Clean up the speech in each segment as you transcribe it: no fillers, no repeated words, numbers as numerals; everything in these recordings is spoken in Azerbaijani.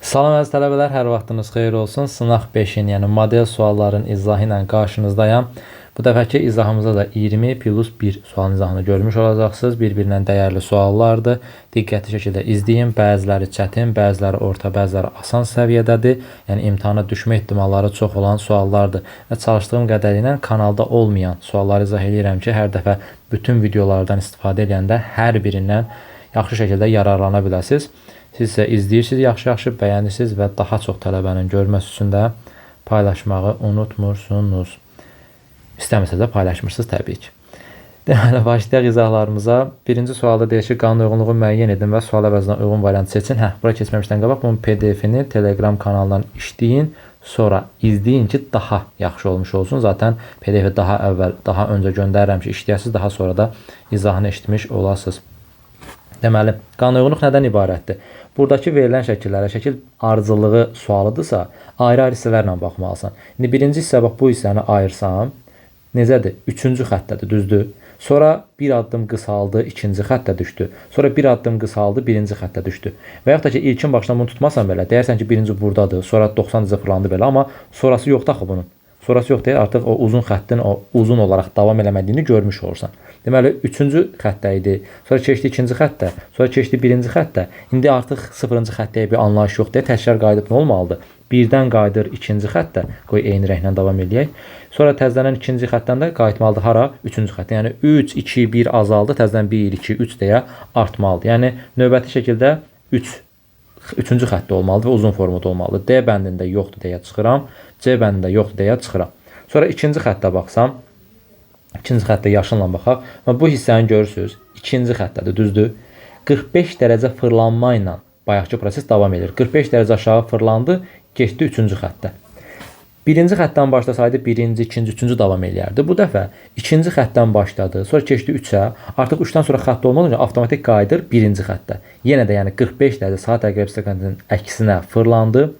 Salam əziz tələbələr, hər vaxtınız xeyir olsun. Sınaq 5-in, yəni model sualların izahı ilə qarşınızdayam. Bu dəfəki izahımızda da 20 plus 1 sualın izahını görmüş olacaqsınız. Bir-birindən dəyərli suallardır. Diqqətli şəkildə izləyin. Bəziləri çətin, bəziləri orta, bəziləri asan səviyyədədir. Yəni imtahana düşmə ehtimalları çox olan suallardır. Və çalışdığım qədərilə kanalda olmayan sualları izah edirəm ki, hər dəfə bütün videolardan istifadə edəndə hər birindən yaxşı şəkildə yararlana biləsiniz. Siz isə izləyirsiniz, yaxşı-yaxşı bəyənirsiniz və daha çox tələbənin görməsi üçün də paylaşmağı unutmursunuz. İstəməsəz də paylaşmırsınız təbii ki. Deməli, başlayaq izahlarımıza. Birinci sualda deyir ki, qanun uyğunluğu müəyyən edin və sual əvəzinə uyğun variant seçin. Bura keçməmişdən qabaq bunun PDF-ini Telegram kanalından işləyin, sonra izləyin ki, daha yaxşı olmuş olsun. Zaten PDF-i daha öncə göndərirəm ki, işləyəsiniz, daha sonra da izahını eşitmiş olasınız. Deməli, qanun uyğunluq nədən ibarətdir? Buradakı verilən şəkillərə, şəkil ardıcıllığı sualıdırsa, ayrı-ayrı hissələrlə baxmalısan. İndi birinci hissə, bax, bu hissəni ayırsam, necədir? Üçüncü xəttədir, düzdür? Sonra bir addım qısaldı, ikinci xəttə düşdü. Sonra bir addım qısaldı, birinci xəttə düşdü. Və yaxud da ki, ilkin başdan bunu tutmasan belə, deyərsən ki, birinci buradadır, sonra 90 derəcə fırlandı belə, amma sonrası yoxdur axı bunun. Sonrası yox deyil, artıq o uzun xəttin o uzun olaraq davam eləmədiyini görmüş olursan. Deməli, üçüncü xəttə idi, sonra keçdi ikinci xəttə, sonra keçdi birinci xəttə. İndi artıq sıfırıncı xəttəyə bir anlayış yox deyə təkrar qayıdıb nə olmalıdır? Birdən qayıdır ikinci xəttə, qoy eyni rənglə davam edək. Sonra təzələnən ikinci xəttdən də qayıtmalıdır hara? Üçüncü xəttə. Yəni 3, 2, 1 azaldı, təzələn 1, 2, 3 deyə artmalıdır. Yəni növbəti şəkildə 3-cü xəttdə olmalıdır və uzun formada olmalıdır. D bəndində yoxdur deyə çıxıram. C bəndində yoxdur deyə çıxıram. Sonra ikinci xəttə baxsam, ikinci xəttə yaşınla baxaq. Bu hissəni görürsünüz. İkinci xəttədir, düzdür? 45 dərəcə fırlanma ilə bayaqki proses davam edir. 45 dərəcə aşağı fırlandı, geçdi üçüncü xəttə. Birinci xəttdən başlasaydı, birinci, ikinci, üçüncü davam eləyərdi. Bu dəfə ikinci xəttdən başladı, sonra keçdi 3-ə. Artıq 3-dən sonra xətt olmadan avtomatik qayıdır birinci xəttə. Yenə də yəni 45 dərəcə saat əqrəb istiqamətinin əksinə fırlandı.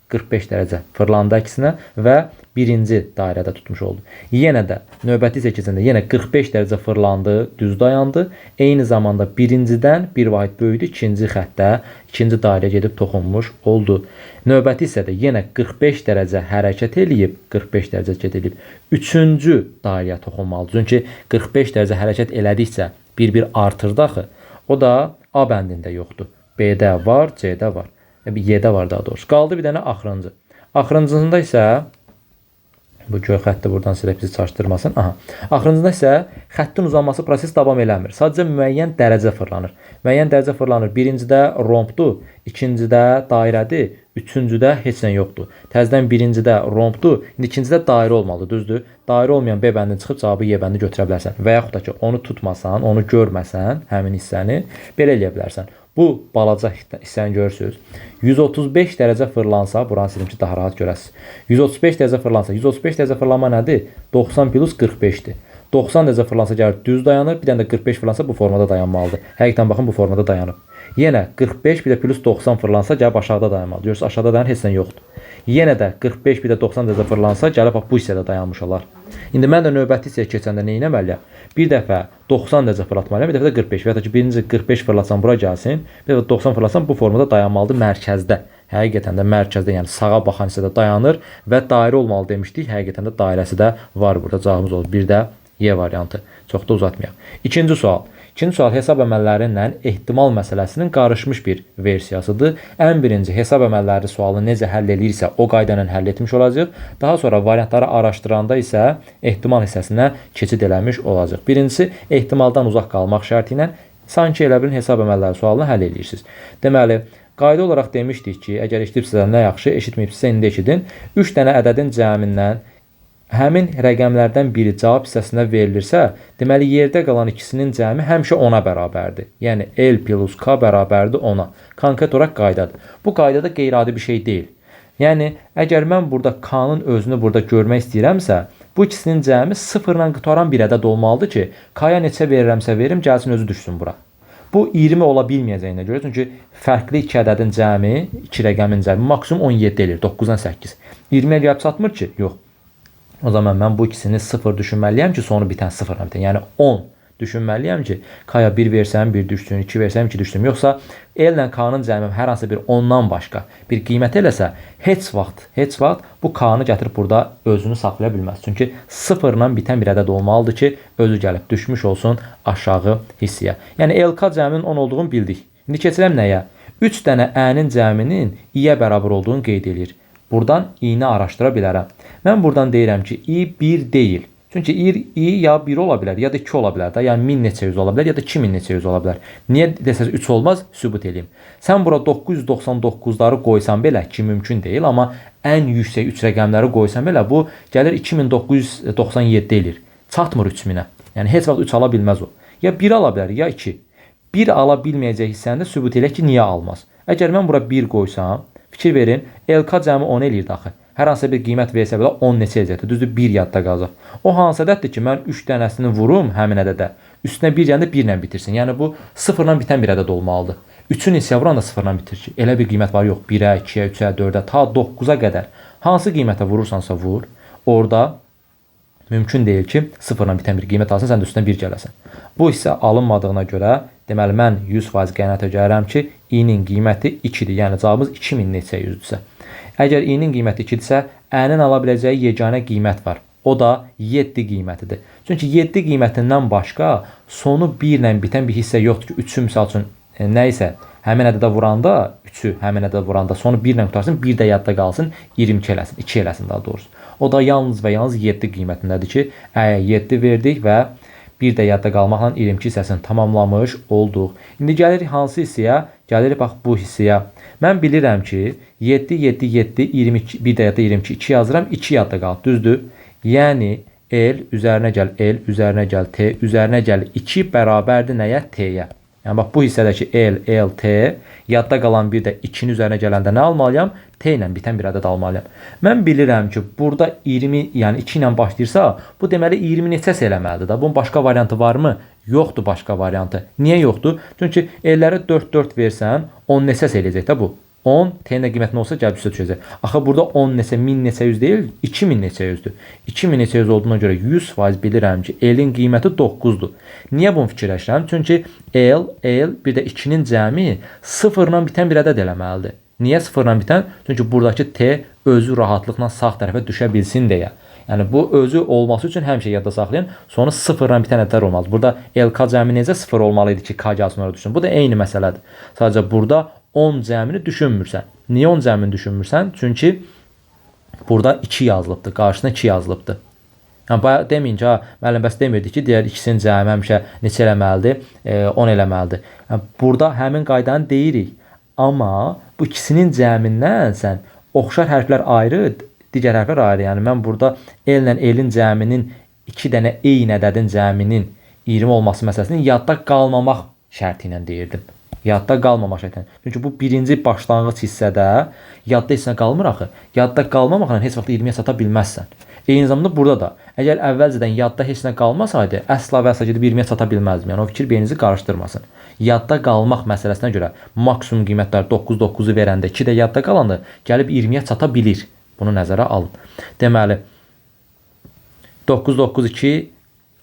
45 dərəcə fırlandı əksinə və birinci dairədə tutmuş oldu. Yenə də növbəti isə keçəndə yenə 45 dərəcə fırlandı, düz dayandı. Eyni zamanda birincidən bir vahid böyüdü, ikinci xəttə, ikinci dairəyə gedib toxunmuş oldu. Növbəti isə də yenə 45 dərəcə hərəkət eləyib, 45 dərəcə gedib, üçüncü dairəyə toxunmalıdır. Çünki 45 dərəcə hərəkət elədikcə bir-bir artırdı axı. O da A bəndində yoxdur. B-də var, C-də var. Y-də var daha doğrusu. Qaldı bir dənə axırıncı. Axırıncısında isə bu göy xətti buradan silək bizi çaşdırmasın. Axırıncında isə xəttin uzanması proses davam eləmir. Sadəcə müəyyən dərəcə fırlanır. Müəyyən dərəcə fırlanır. Birincidə rombdur, ikincidə dairədir, üçüncüdə heç nə yoxdur. Təzədən birincidə rombdur, indi ikincidə dairə olmalıdır, düzdür? Dairə olmayan B bəndini çıxıb cavabı Y bəndi götürə bilərsən. Və yaxud da ki, onu tutmasan, onu görməsən, həmin hissəni belə eləyə bilərsən. Bu balaca hissəni görürsünüz. 135 dərəcə fırlansa, buranı silim ki, daha rahat görəsiniz. 135 dərəcə fırlansa, 135 dərəcə fırlanma nədir? 90 plus 45-dir. 90 dərəcə fırlansa gəlir düz dayanır, bir dənə də 45 fırlansa bu formada dayanmalıdır. Həqiqətən baxın, bu formada dayanıb. Yenə 45 bir də plus 90 fırlansa gəlib aşağıda dayanmalıdır. Görürsünüz, aşağıda dayanır, heç nə yoxdur. Yenə də 45 bir də 90 dərəcə fırlansa gəlib bu hissədə dayanmış olar. İndi mən də növbəti hissəyə keçəndə nə etməliyəm? Bir dəfə 90 dərəcə fırlatmalıyam, bir dəfə də 45. Və ya da ki, birinci 45 fırlatsam bura gəlsin, bir dəfə 90 fırlatsam bu formada dayanmalıdır mərkəzdə. Həqiqətən də mərkəzdə, yəni sağa baxan hissədə dayanır və dairə olmalı demişdik. Həqiqətən də dairəsi də var burada. Cavabımız olur. Bir də Y variantı. Çox da uzatmayaq. İkinci sual. İkinci sual hesab əməllərindən ehtimal məsələsinin qarışmış bir versiyasıdır. Ən birinci hesab əməlləri sualını necə həll edirsə o qayda ilə həll etmiş olacaq. Daha sonra variantları araşdıranda isə ehtimal hissəsinə keçid eləmiş olacaq. Birincisi ehtimaldan uzaq qalmaq şərti ilə sanki elə bilin hesab əməlləri sualını həll edirsiniz. Deməli, qayda olaraq demişdik ki, əgər eşidibsizsə nə yaxşı, eşitməyibsizsə indi eşidin. 3 dənə ədədin cəmindən həmin rəqəmlərdən biri cavab hissəsinə verilirsə, deməli yerdə qalan ikisinin cəmi həmişə 10-a bərabərdir. Yəni L plus K bərabərdir 10-a. Konkret olaraq qaydadır. Bu qaydada qeyri-adi bir şey deyil. Yəni əgər mən burada K-nın özünü burada görmək istəyirəmsə, bu ikisinin cəmi 0 ilə qutaran bir ədəd olmalıdır ki, K-ya neçə verirəmsə verim, gəlsin özü düşsün bura. Bu 20 ola bilməyəcəyinə görə, çünki fərqli 2 ədədin cəmi, 2 rəqəmin cəmi maksimum 17 eləyir, 9-dan 8. 20-yə gəlib çatmır ki, yox. O zaman mən bu ikisini 0 düşünməliyəm ki, sonu bitən 0-la bitən. Yəni 10 düşünməliyəm ki, K-ya 1 versəm 1 düşsün, 2 versəm 2 düşsün. Yoxsa L ilə K-nın cəmi hər hansı bir ondan başqa bir qiymət eləsə, heç vaxt bu K-nı gətirib burada özünü saxlaya bilməz. Çünki 0 ilə bitən bir ədəd olmalıdır ki, özü gəlib düşmüş olsun aşağı hissəyə. Yəni LK cəminin 10 olduğunu bildik. İndi keçirəm nəyə? 3 dənə ə-nin cəminin i-yə bərabər olduğunu qeyd edir. Buradan i-ni araşdıra bilərəm. Mən buradan deyirəm ki, i 1 deyil. Çünki i ya 1 ola bilər, ya da 2 ola bilər. Yəni 1000 neçə yüz ola bilər, ya da 2000 neçə yüz ola bilər. Niyə desəz 3 olmaz? Sübut edeyim. Sən bura 999'ları qoysan belə ki, mümkün deyil. Amma ən yüksək 3 rəqəmləri qoysan belə, bu gəlir 2997 eləyir. Çatmır 3000-ə. Yəni heç vaxt 3 ala bilməz o. Ya 1 ala bilər, ya 2. 1 ala bilməyəcək hissəni də sübut elə ki, niyə almaz? Əgər mən bura 1 qoysam, fikir verin, LK cəmi 10 eləyir daxil. Hər hansı bir qiymət versə belə 10 neçə edəcəkdir. Düzdür, 1 yadda qalacaq. O hansı ədəddir ki, mən 3 dənəsini vurum həmin ədədə. Üstünə 1 yəni 1 ilə bitirsin. Yəni bu 0 ilə bitən bir ədəd olmalıdır. 3-ün neçəyə vuran da 0 ilə bitir ki, elə bir qiymət var yox. 1-ə, 2-yə, 3-ə, 4-ə, ta 9-a qədər. Hansı qiymətə vurursansa vur, orada mümkün deyil ki, 0 ilə bitən bir qiymət alsın, sən də üstünə 1 gələsən. Bu isə alınmadığına görə, deməli mən 100% qənaətə gəlirəm ki, i-nin qiyməti 2-dir. Yəni cavabımız 2000 neçə yüzdürsə. Əgər i-nin qiyməti 2-dirsə, ə-nin ala biləcəyi yeganə qiymət var. O da 7 qiymətidir. Çünki 7 qiymətindən başqa sonu 1 ilə bitən bir hissə yoxdur ki, 3-ü misal üçün nə isə həmin ədədə vuranda, 3-ü həmin ədədə vuranda sonu 1 ilə qutarsın, 1 də yadda qalsın, 22 eləsin, 2 eləsin daha doğrusu. O da yalnız və yalnız 7 qiymətindədir ki, 7 verdik və bir də yadda qalmaqla 22 hissəsini tamamlamış olduq. İndi gəlirik hansı hissəyə? Gəlirik bax bu hissəyə. Mən bilirəm ki, 7, 7, 7, 22, bir də yadda 22, 2 yazıram, 2 yadda qalır, düzdür? Yəni, L üzərinə gəl, L üzərinə gəl, T üzərinə gəl, 2 bərabərdir nəyə? T-yə. Yəni, bax, bu hissədəki L, L, T, yadda qalan bir də 2-nin üzərinə gələndə nə almalıyam? T ilə bitən bir ədəd almalıyam. Mən bilirəm ki, burada 20, yəni 2 ilə başlayırsa, bu deməli 20 neçəsi eləməlidir da. Bunun başqa variantı varmı? Yoxdur başqa variantı. Niyə yoxdur? Çünki L-ləri 4-4 versən, 10 neçəsi eləyəcək də bu. 10 T-nin qiyməti nə olsa gəlib üstə düşəcək. Axı burada 10 neçə, 1000 neçə yüz deyil, 2000 neçə yüzdür. 2000 neçə yüz olduğuna görə 100% bilirəm ki, L-in qiyməti 9-dur. Niyə bunu fikirləşirəm? Çünki L, bir də 2-nin cəmi 0 ilə bitən bir ədəd eləməlidir. Niyə 0 ilə bitən? Çünki buradakı T özü rahatlıqla sağ tərəfə düşə bilsin deyə. Yəni bu özü olması üçün həmişə yadda saxlayın. Sonra 0 ilə bitən ədədlər olmalıdır. Burada LK cəmi necə 0 olmalı idi ki, K gəlsin oraya düşsün. Bu da eyni məsələdir. Sadəcə burada 10 cəmini düşünmürsən. Niyə 10 cəmini düşünmürsən? Çünki burada 2 yazılıbdır. Qarşısına 2 yazılıbdır. Yəni bayaq deməyin ki, müəllim bəs demirdi ki, digər ikisinin cəmi həmişə neçə eləməlidir? 10 eləməlidir. Yəni burada həmin qaydanı deyirik. Amma bu ikisinin cəmindən sən oxşar hərflər ayrı, digər hərflər ayrı. Yəni mən burada L ilə L-in cəminin 2 dənə eyni ədədin cəminin 20 olması məsələsini yadda qalmamaq şərti ilə deyirdim. Yadda qalmamaq şərti ilə. Çünki bu birinci başlanğıc hissədə yadda hissə qalmır axı. Yadda qalmamaqla heç vaxt 20-yə sata bilməzsən. Eyni zamanda burada da əgər əvvəlcədən yadda heç nə qalmasaydı, əsla və əsla gedib 20-yə sata bilməzdim. Yəni o fikir beyninizi qarışdırmasın. Yadda qalmaq məsələsinə görə maksimum qiymətlər 9-9-u verəndə 2 də yadda qalanda gəlib 20-yə çata bilir. Bunu nəzərə alın. Deməli 9, 9, 2,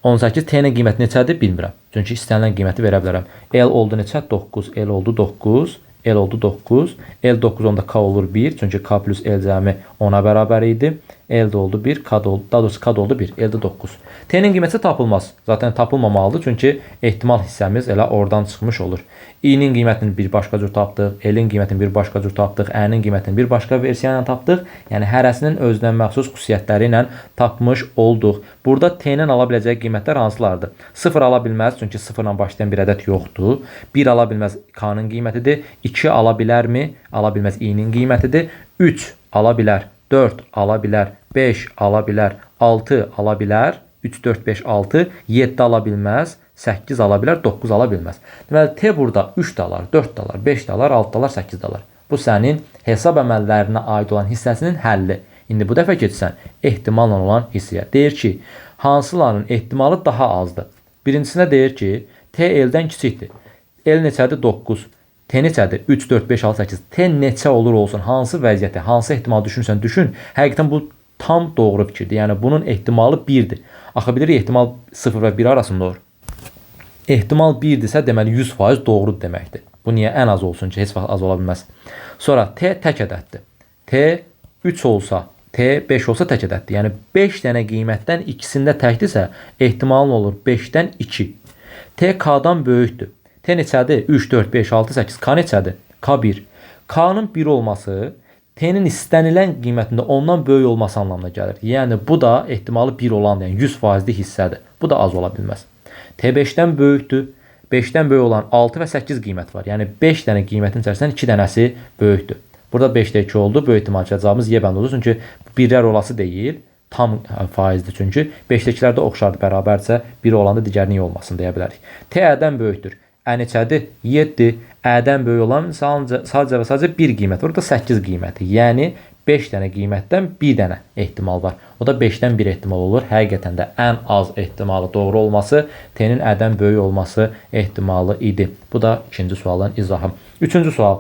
18 T-nin qiyməti neçədir bilmirəm. Çünki istənilən qiyməti verə bilərəm. L oldu neçə? 9. L oldu 9. L oldu 9. L 9 onda K olur 1. Çünki K plus L cəmi 10'a bərabər idi. L də oldu 1. K da oldu, daha doğrusu K da oldu 1. L də 9. T-nin qiyməti tapılmaz. Zaten tapılmamalıdır. Çünki ehtimal hissəmiz elə oradan çıxmış olur. I-nin qiymətini bir başqa cür tapdıq. L-in qiymətini bir başqa cür tapdıq. Ə-nin qiymətini bir başqa versiya ilə tapdıq. Yəni hərəsinin özünə məxsus xüsusiyyətləri ilə tapmış olduq. Burada T-nin ala biləcəyi qiymətlər hansılardır? 0 ala bilməz. Çünki 0 ilə başlayan bir ədəd yoxdur. 1 ala bilməz K-nın qiymətidir. 2 ala bilərmi? Ala bilməz i-nin qiymətidir. 3 ala bilər. 4 ala bilər. 5 ala bilər. 6 ala bilər. 3, 4, 5, 6. 7 ala bilməz. 8 ala bilər. 9 ala bilməz. Deməli T burada 3 də alar, 4 də alar, 5 də alar, 6 da alar, 8 də alar. Bu sənin hesab əməllərinə aid olan hissəsinin həlli. İndi bu dəfə keçsən ehtimalla olan hissəyə. Deyir ki, hansılarının ehtimalı daha azdır? Birincisinə deyir ki, T L-dən kiçikdir. L neçədir? 9. T neçədir? 3, 4, 5, 6, 8. T neçə olur olsun, hansı vəziyyətə, hansı ehtimal düşünürsən düşün. Həqiqətən bu tam doğru fikirdir. Yəni bunun ehtimalı 1'dir. Axı bilirik ehtimal 0 və 1 arasında olur. Ehtimal 1-dirsə, deməli 100% doğrudur deməkdir. Bu niyə ən az olsun ki, heç vaxt az ola bilməz. Sonra t tək ədəddir. T 3 olsa, t 5 olsa tək ədəddir. Yəni 5 dənə qiymətdən ikisində təkdirsə, ehtimalın olur 5-dən 2. T k-dan böyükdür. T neçədir? 3, 4, 5, 6, 8. K neçədir? K 1. K-nın 1 olması T-nin istənilən qiymətində ondan böyük olması anlamına gəlir. Yəni bu da ehtimalı 1 olan, yəni 100%lik hissədir. Bu da az ola bilməz. T 5-dən böyükdür. 5-dən böyük olan 6 və 8 qiymət var. Yəni 5 dənə qiymətin içərisindən 2 dənəsi böyükdür. Burada 5-də 2 oldu. Böyük ehtimal ki, cavabımız Y bəndi olur. Çünki birlər olası deyil. Tam faizdir çünki. 5-dəkilərdə oxşardır, bərabərsə 1 olanda digərinin olmasını deyə bilərik. T ə-dən böyükdür. Ə neçədir? 7. Ə-dən böyük olan sadəcə və sadəcə 1 qiymət var. Burada 8 qiyməti. Yəni 5 dənə qiymətdən 1 dənə ehtimal var. O da 5-dən 1 ehtimal olur. Həqiqətən də ən az ehtimalı doğru olması T-nin ə-dən böyük olması ehtimalı idi. Bu da ikinci sualın izahı. Üçüncü sual.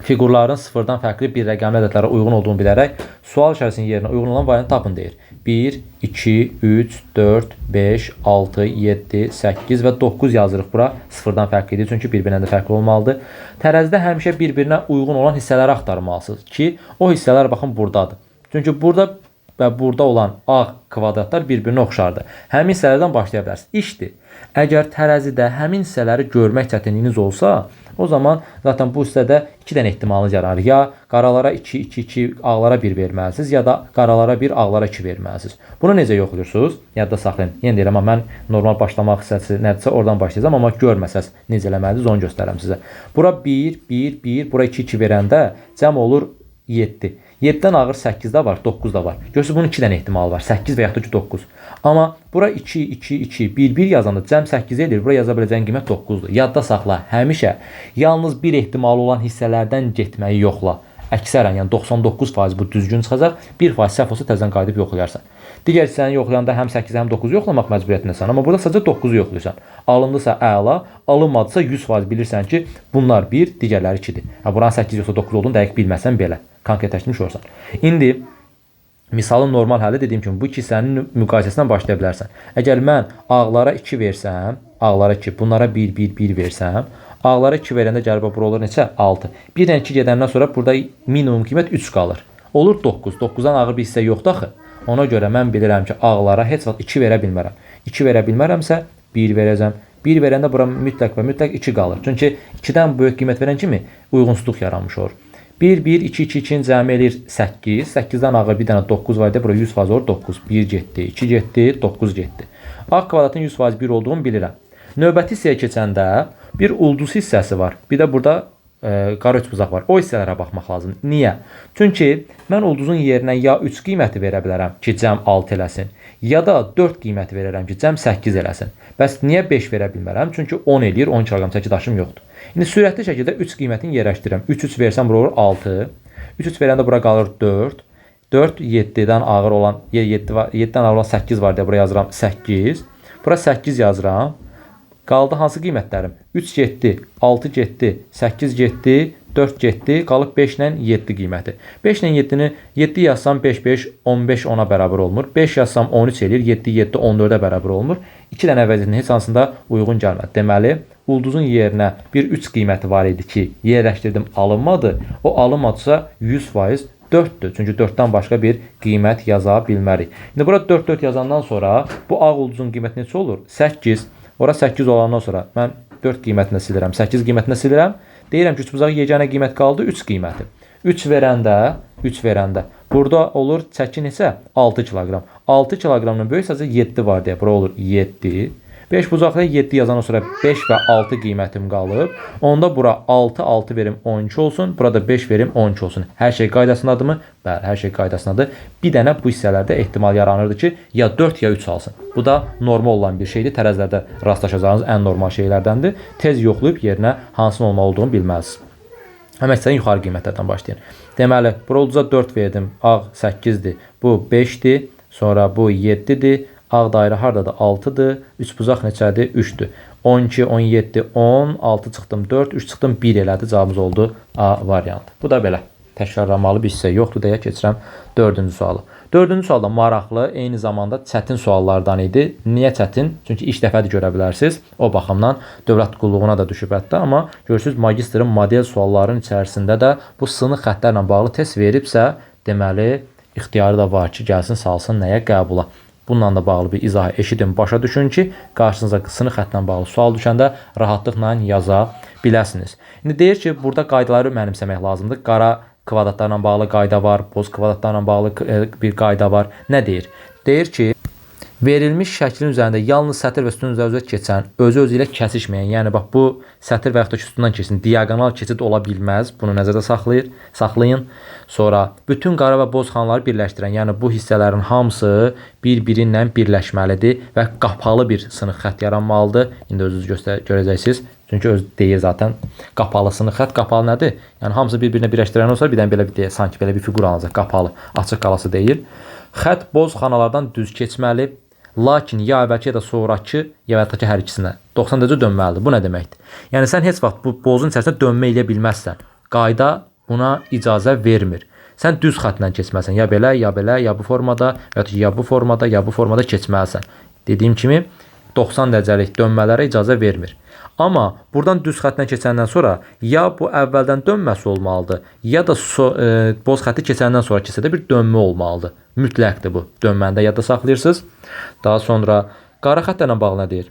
Fiqurların sıfırdan fərqli bir rəqəmli ədədlərə uyğun olduğunu bilərək sual içərisinin yerinə uyğun olan variant tapın deyir. 1, 2, 3, 4, 5, 6, 7, 8 və 9 yazırıq bura. Sıfırdan fərqlidir çünki bir-birindən də fərqli olmalıdır. Tərəzidə həmişə bir-birinə uyğun olan hissələri axtarmalısınız ki, o hissələr baxın buradadır. Çünki burada və burada olan ağ kvadratlar bir-birinə oxşardır. Həmin hissələrdən başlaya bilərsiniz. İşdir. Əgər tərəzidə həmin hissələri görmək çətinliyiniz olsa, o zaman zaten bu hissədə 2 dənə ehtimalı yaranır. Ya qaralara 2, 2, 2, ağlara 1 verməlisiniz, ya da qaralara 1, ağlara 2 verməlisiniz. Bunu necə yoxlayırsınız? Yadda saxlayın. Yenə deyirəm, amma mən normal başlamaq hissəsi nədirsə oradan başlayacağım, amma görməsəz necə eləməlisiniz onu göstərəm sizə. Bura 1, 1, 1, bura 2, 2 verəndə cəm olur 7. 7-dən ağır 8 də var, 9 da var. Görürsünüz, bunun 2 dənə ehtimalı var. 8 və yaxud da 9. Amma bura 2, 2, 2, 1, 1 yazanda cəm 8 edir. Bura yaza biləcəyin qiymət 9-dur. Yadda saxla, həmişə yalnız bir ehtimalı olan hissələrdən getməyi yoxla. Əksərən, yəni 99% bu düzgün çıxacaq. 1% səhv olsa təzədən qayıdıb yoxlayarsan. Digər hissəni yoxlayanda həm 8, həm 9 yoxlamaq məcburiyyətindəsən. Amma burada sadəcə 9-u yoxlayırsan. Alındısa əla, alınmadısa 100% bilirsən ki, bunlar 1, digərləri 2-dir. Buranın 8 yoxsa 9 olduğunu dəqiq bilməsən belə. Konkretləşdirmiş olursan. İndi misalın normal həlli dediyim kimi bu iki hissənin müqayisəsindən başlaya bilərsən. Əgər mən ağlara 2 versəm, ağlara 2, bunlara 1, 1, 1 versəm, ağlara 2 verəndə gəlib bura olur neçə? 6. 1-dən 2 gedəndən sonra burada minimum qiymət 3 qalır. Olur 9. 9-dan ağır bir hissə yoxdur axı. Ona görə mən bilirəm ki, ağlara heç vaxt 2 verə bilmərəm. 2 verə bilmərəmsə 1 verəcəm. 1 verəndə bura mütləq və mütləq 2 qalır. Çünki 2-dən böyük qiymət verən kimi uyğunsuzluq yaranmış olur. 1, 1, 2, 2, 2-ni cəmi eləyir 8. 8-dən ağır bir dənə 9 var idi. Bura 100% olur 9. 1 getdi, 2 getdi, 9 getdi. Ağ kvadratın 100% 1 olduğunu bilirəm. Növbəti hissəyə keçəndə bir ulduz hissəsi var. Bir də burada qara üçbucaq var. O hissələrə baxmaq lazımdır. Niyə? Çünki mən ulduzun yerinə ya 3 qiyməti verə bilərəm ki, cəm 6 eləsin. Ya da 4 qiyməti verərəm ki, cəm 8 eləsin. Bəs niyə 5 verə bilmərəm? Çünki 10 eləyir, 10 kg çəki daşım yoxdur. İndi sürətli şəkildə 3 qiymətini yerləşdirirəm. 3, 3 versəm bura olur 6. 3, 3 verəndə bura qalır 4. 4, 7-dən ağır olan, 7-dən ağır olan 8 var deyə bura yazıram 8. Bura 8 yazıram. Qaldı hansı qiymətlərim? 3 getdi, 6 getdi, 8 getdi, 4 getdi, qalıb 5 ilə 7 qiyməti. 5 ilə 7-ni 7 yazsam 5, 5, 15 10-a bərabər olmur. 5 yazsam 13 eləyir, 7, 7, 14-ə bərabər olmur. 2 dənə vəziyyətin heç hansında uyğun gəlmədi. Deməli, ulduzun yerinə bir 3 qiyməti var idi ki, yerləşdirdim, alınmadı. O alınmadısa 100% 4-dür. Çünki 4-dən başqa bir qiymət yaza bilmərik. İndi burada 4, 4 yazandan sonra bu ağ ulduzun qiyməti neçə olur? 8. Ora 8 olandan sonra mən 4 qiymətini silirəm, 8 qiymətini silirəm. Deyirəm ki, üçbucaq yeganə qiymət qaldı 3 qiyməti. 3 verəndə burada olur çəki neçə? 6 kiloqram. 6 kiloqramdan böyük sadəcə 7 var deyə bura olur 7. 5 bucaqda 7 yazandan sonra 5 və 6 qiymətim qalıb. Onda bura 6, 6 verim 12 olsun. Burada 5 verim 12 olsun. Hər şey qaydasındadır mı? Bəli, hər şey qaydasındadır. Bir dənə bu hissələrdə ehtimal yaranırdı ki, ya 4 ya 3 alsın. Bu da normal olan bir şeydir. Tərəzilərdə rastlaşacağınız ən normal şeylərdəndir. Tez yoxlayıb yerinə hansının olmalı olduğunu bilməlisiniz. Həməkçədən yuxarı qiymətlərdən başlayın. Deməli, bura ulduza 4 verdim. Ağ 8-dir. Bu 5-dir. Sonra bu 7-dir. Ağ dairə hardadır? 6-dır. Üçbucaq neçədir? 3-dür. 12, 17, 10, 6 çıxdım 4, 3 çıxdım 1 elədi. Cavabımız oldu A variantı. Bu da belə. Təkrarlamalı bir hissə yoxdur deyə keçirəm 4-cü sualı. Dördüncü sual da maraqlı, eyni zamanda çətin suallardan idi. Niyə çətin? Çünki ilk dəfədir görə bilərsiniz. O baxımdan dövlət qulluğuna da düşüb hətta. Amma görürsünüz, magistrin model sualların içərisində də bu sınıq xəttlərlə bağlı test veribsə, deməli, ixtiyarı da var ki, gəlsin salsın nəyə? Qəbula. Bununla da bağlı bir izahı eşidin, başa düşün ki, qarşınıza sınıq xəttlə bağlı sual düşəndə rahatlıqla yaza biləsiniz. İndi deyir ki, burada qaydaları mənimsəmək lazımdır. Qara kvadratlarla bağlı qayda var, boz kvadratlarla bağlı bir qayda var. Nə deyir? Deyir ki, verilmiş şəklin üzərində yalnız sətir və sütun üzərində keçən, özü ilə kəsişməyən, yəni bax bu sətir və yaxud da ki, sütundan keçsin, diaqonal keçid ola bilməz. Bunu nəzərdə saxlayın. Sonra bütün qara və boz xanaları birləşdirən, yəni bu hissələrin hamısı bir-biri ilə birləşməlidir və qapalı bir sınıq xətt yaranmalıdır. İndi özünüz görəcəksiniz. Çünki öz deyir zaten qapalı sınıq xətt. Qapalı nədir? Yəni hamısı bir-birinə birləşdirən olsa, birdən belə bir sanki belə bir fiqur alınacaq. Qapalı, açıq qalası deyil. Xətt boz xanalardan düz keçməli. Lakin ya əvvəlki ya da sonrakı ya da ki, hər ikisinə 90 dərəcə dönməlidir. Bu nə deməkdir? Yəni sən heç vaxt bu bozun içərisində dönmə eləyə bilməzsən. Qayda buna icazə vermir. Sən düz xəttlə keçməlisən. Ya belə, ya belə, ya bu formada, ya bu formada, ya bu formada keçməlisən. Dediyim kimi 90 dərəcəlik dönmələrə icazə vermir. Amma buradan düz xəttlə keçəndən sonra ya bu əvvəldən dönməsi olmalıdır, ya da boz xətti keçəndən sonra keçədə bir dönmə olmalıdır. Mütləqdir bu. Dönməni də yadda saxlayırsınız. Daha sonra qara xəttlə bağlı nə deyir?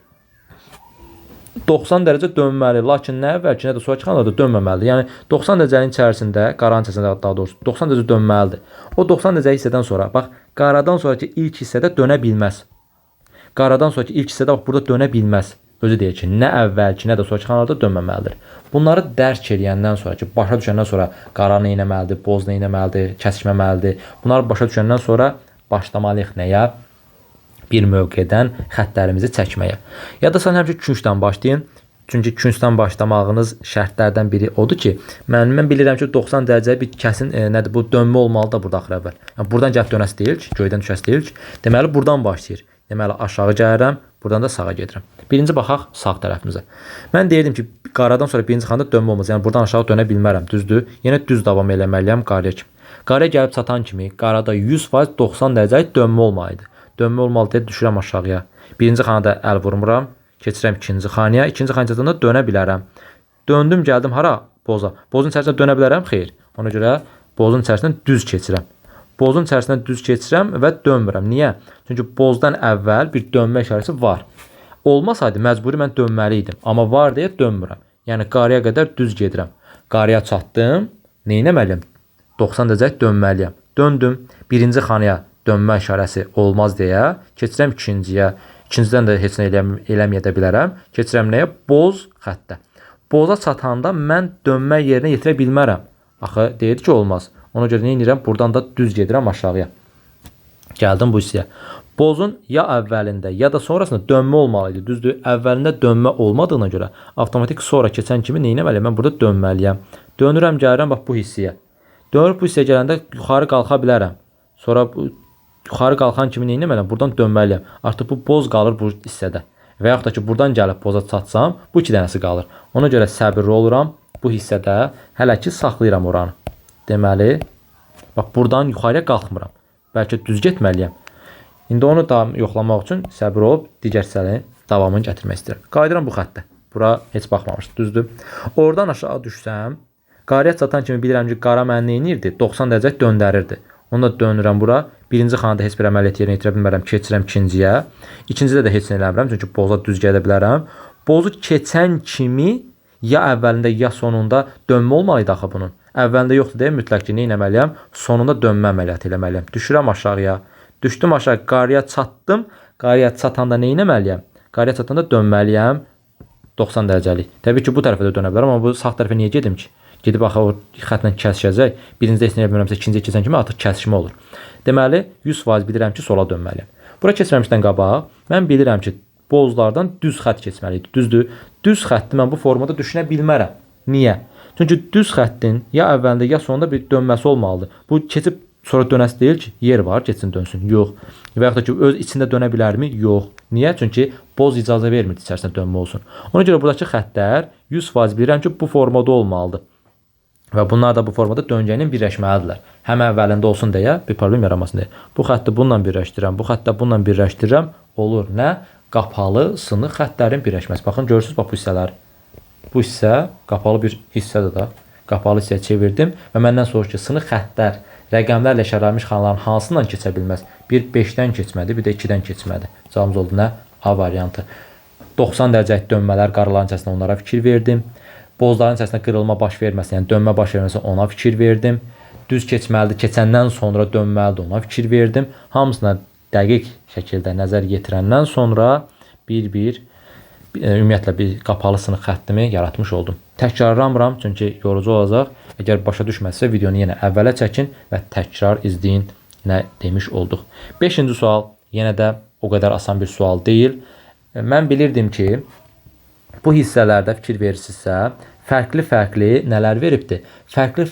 90 dərəcə dönməli, lakin nə əvvəlki, nə də sonraki xanada dönməməlidir. Yəni 90 dərəcənin içərisində, qaranın içərisində daha doğrusu 90 dərəcə dönməlidir. O 90 dərəcə hissədən sonra, bax, qaradan sonraki ilk hissədə dönə bilməz. Qaradan sonraki ilk hissədə bax, burada dönə bilməz. Özü deyir ki, nə əvvəlki, nə də sonraki xanalarda dönməməlidir. Bunları dərk edəndən sonra ki, başa düşəndən sonra qara nə etməlidir, boz nə etməlidir, kəsişməməlidir. Bunları başa düşəndən sonra başlamalıyıq nəyə? Bir mövqedən xəttlərimizi çəkməyə. Ya da sən həmişə küncdən başlayın. Çünki küncdən başlamağınız şərtlərdən biri odur ki, mən bilirəm ki, 90 dərəcə bir kəsin nədir bu dönmə olmalıdır burada axıra bər. Yəni buradan gəlib dönəsi deyil ki, göydən düşəsi deyil ki. Deməli buradan başlayır. Deməli aşağı gəlirəm, buradan da sağa gedirəm. Birinci baxaq sağ tərəfimizə. Mən deyirdim ki, qaradan sonra birinci xanada dönmə olmaz. Yəni buradan aşağı dönə bilmərəm, düzdür? Yenə düz davam eləməliyəm qaraya kimi. Qaraya gəlib çatan kimi qarada 100% 90 dərəcəlik dönmə olmalıdır. Dönmə olmalı deyə düşürəm aşağıya. Birinci xanada əl vurmuram, keçirəm ikinci xanaya. İkinci xanaya çatanda dönə bilərəm. Döndüm, gəldim hara? Boza. Bozun içərisinə dönə bilərəm? Xeyr. Ona görə bozun içərisindən düz keçirəm. Bozun içərisindən düz keçirəm və dönmürəm. Niyə? Çünki bozdan əvvəl bir dönmə işarəsi var. Olmasaydı məcburi mən dönməli idim. Amma var deyə dönmürəm. Yəni qaraya qədər düz gedirəm. Qaraya çatdım. Nə etməliyəm? 90 dərəcə dönməliyəm. Döndüm. Birinci xanaya dönmə işarəsi olmaz deyə keçirəm ikinciyə. İkincidən də heç nə eləməyə də bilərəm. Keçirəm nəyə? Boz xəttə. Boza çatanda mən dönmə yerinə yetirə bilmərəm. Axı deyir ki, olmaz. Ona görə nə edirəm? Buradan da düz gedirəm aşağıya. Gəldim bu hissəyə. Bozun ya əvvəlində, ya da sonrasında dönmə olmalıydı. Düzdür? Əvvəlində dönmə olmadığına görə avtomatik sonra keçən kimi nə etməliyəm? Mən burada dönməliyəm. Dönürəm, gəlirəm bax bu hissəyə. Dönüb bu hissəyə gələndə yuxarı qalxa bilərəm. Sonra yuxarı qalxan kimi nə etməliyəm? Buradan dönməliyəm. Artıq bu boz qalır bu hissədə. Və yaxud da ki, buradan gəlib boza çatsam, bu iki dənəsi qalır. Ona görə səbirli oluram. Bu hissədə hələ ki saxlayıram oranı. Deməli, bax buradan yuxarıya qalxmıram. Bəlkə düz getməliyəm. İndi onu da yoxlamaq üçün səbir olub digər hissənin davamını gətirmək istəyirəm. Qayıdıram bu xəttə. Bura heç baxmamışdı, düzdür? Oradan aşağı düşsəm, qaraya çatan kimi bilirəm ki, qara məni nə edirdi? 90 dərəcə döndərirdi. Onu da dönürəm bura. Birinci xanada heç bir əməliyyat yerinə yetirə bilmərəm. Keçirəm ikinciyə. İkincidə də heç nə eləmirəm. Çünki boza düz gedə bilərəm. Bozu keçən kimi ya əvvəlində, ya sonunda dönmə olmalıydı axı bunun. Əvvəlində yoxdur deyə mütləq ki, nə etməliyəm? Sonunda dönmə əməliyyatı eləməliyəm. Düşürəm aşağıya. Düşdüm aşağı, qaraya çatdım. Qaraya çatanda nə etməliyəm? Qaraya çatanda dönməliyəm 90 dərəcəlik. Təbii ki, bu tərəfə də dönə bilərəm, amma bu sağ tərəfə niyə gedim ki? Gedib axı o xəttlə kəsişəcək. Birincidə heç nə bilmirəmsə, ikinciyə keçən kimi artıq kəsişmə olur. Deməli, 100% bilirəm ki, sola dönməliyəm. Bura keçməmişdən qabaq, mən bilirəm ki, bozlardan düz xətt keçməlidir. Düzdür? Düz xətti mən bu formada düşünə bilmərəm. Niyə? Çünki düz xəttin ya əvvəlində, ya sonunda bir dönməsi olmalıdır. Bu keçib sonra dönəsi deyil ki, yer var, keçsin dönsün. Yox. Və yaxud da ki, öz içində dönə bilərmi? Yox. Niyə? Çünki boz icazə vermir içərisində dönmə olsun. Ona görə buradakı xəttlər 100% bilirəm ki, bu formada olmalıdır. Və bunlar da bu formada döngə ilə birləşməlidirlər. Həm əvvəlində olsun deyə bir problem yaranmasın deyə. Bu xətti bununla birləşdirirəm, bu xətti bununla birləşdirirəm. Olur nə? Qapalı sınıq xəttlərin birləşməsi. Baxın, görürsünüz bax bu hissələr. Bu hissə qapalı bir hissədir da. Qapalı hissəyə çevirdim və məndən soruşur ki, sınıq xəttlər rəqəmlərlə işarələnmiş xanaların hansından keçə bilməz? Bir 5-dən keçmədi, bir də 2-dən keçmədi. Cavabımız oldu nə? A variantı. 90 dərəcəlik dönmələr qarların içərisində onlara fikir verdim. Bozların içərisində qırılma baş verməsin, yəni dönmə baş verməsin, ona fikir verdim. Düz keçməlidir, keçəndən sonra dönməlidir, ona fikir verdim. Hamısına dəqiq şəkildə nəzər yetirəndən sonra ümumiyyətlə bir qapalı sınıq xəttimi yaratmış oldum. Təkrarlamıram, çünki yorucu olacaq. Əgər başa düşməsə videonu yenə əvvələ çəkin və təkrar izləyin. Yenə demiş olduq. 5-ci sual yenə də o qədər asan bir sual deyil. Mən bilirdim ki, bu hissələrdə fikir verirsinizsə, fərqli nələr veribdir? Fərqli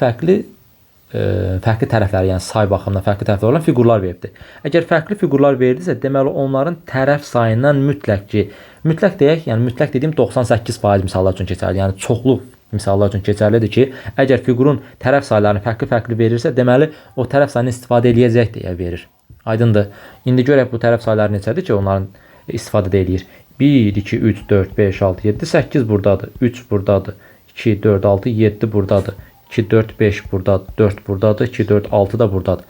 tərəfləri, yəni say baxımından fərqli tərəfləri olan fiqurlar veribdir. Əgər fərqli fiqurlar verilirsə, deməli onların tərəf sayından mütləq deyək, yəni mütləq dediyim 98% misallar üçün keçərli. Yəni çoxlu misallar üçün keçərlidir ki, əgər fiqurun tərəf saylarını fərqli verirsə, deməli o tərəf sayını istifadə eləyəcək deyə verir. Aydındır. İndi görək bu tərəf sayları neçədir ki, onların istifadə eləyir. 1, 2, 3, 4, 5, 6, 7, 8 buradadır. 3 buradadır. 2, 4, 6, 7 buradadır. 2, 4, 5 buradadır. 4 buradadır. 2, 4, 6 da buradadır.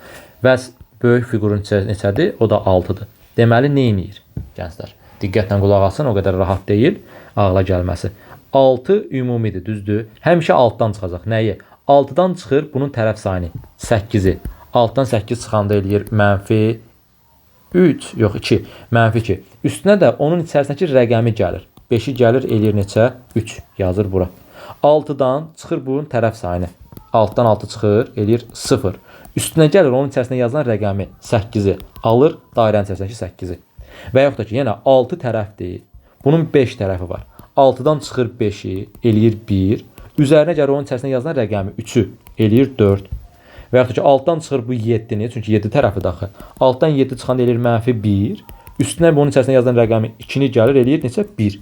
Və böyük fiqurun neçədir? O da 6-dır. Deməli, nə edir? Gənclər, diqqətlə qulaq asın, o qədər rahat deyil ağla gəlməsi. 6 ümumidir, düzdür? Həmişə 6-dan çıxacaq. Nəyi? 6-dan çıxır bunun tərəf sayını. 8-i. 6-dan 8 çıxanda eləyir mənfi 3, yox 2, mənfi 2. Üstünə də onun içərisindəki rəqəmi gəlir. 5-i gəlir, eləyir neçə? 3 yazır bura. 6-dan çıxır bunun tərəf sayını. 6-dan 6 çıxır, eləyir 0. Üstünə gəlir onun içərisində yazılan rəqəmi 8-i. Alır dairənin içərisindəki 8-i. Və yaxud da ki, yenə 6 tərəfdir. Bunun 5 tərəfi var. 6-dan çıxır 5-i, eləyir 1. Üzərinə gəlir onun içərisində yazılan rəqəmi 3-ü, eləyir 4. Və yaxud da ki, 6-dan çıxır bu 7-ni, çünki 7 tərəfi daxil. 6-dan 7 çıxanda eləyir mənfi 1. Üstünə bunun içərisində yazılan rəqəmi 2-ni gəlir, eləyir neçə? 1.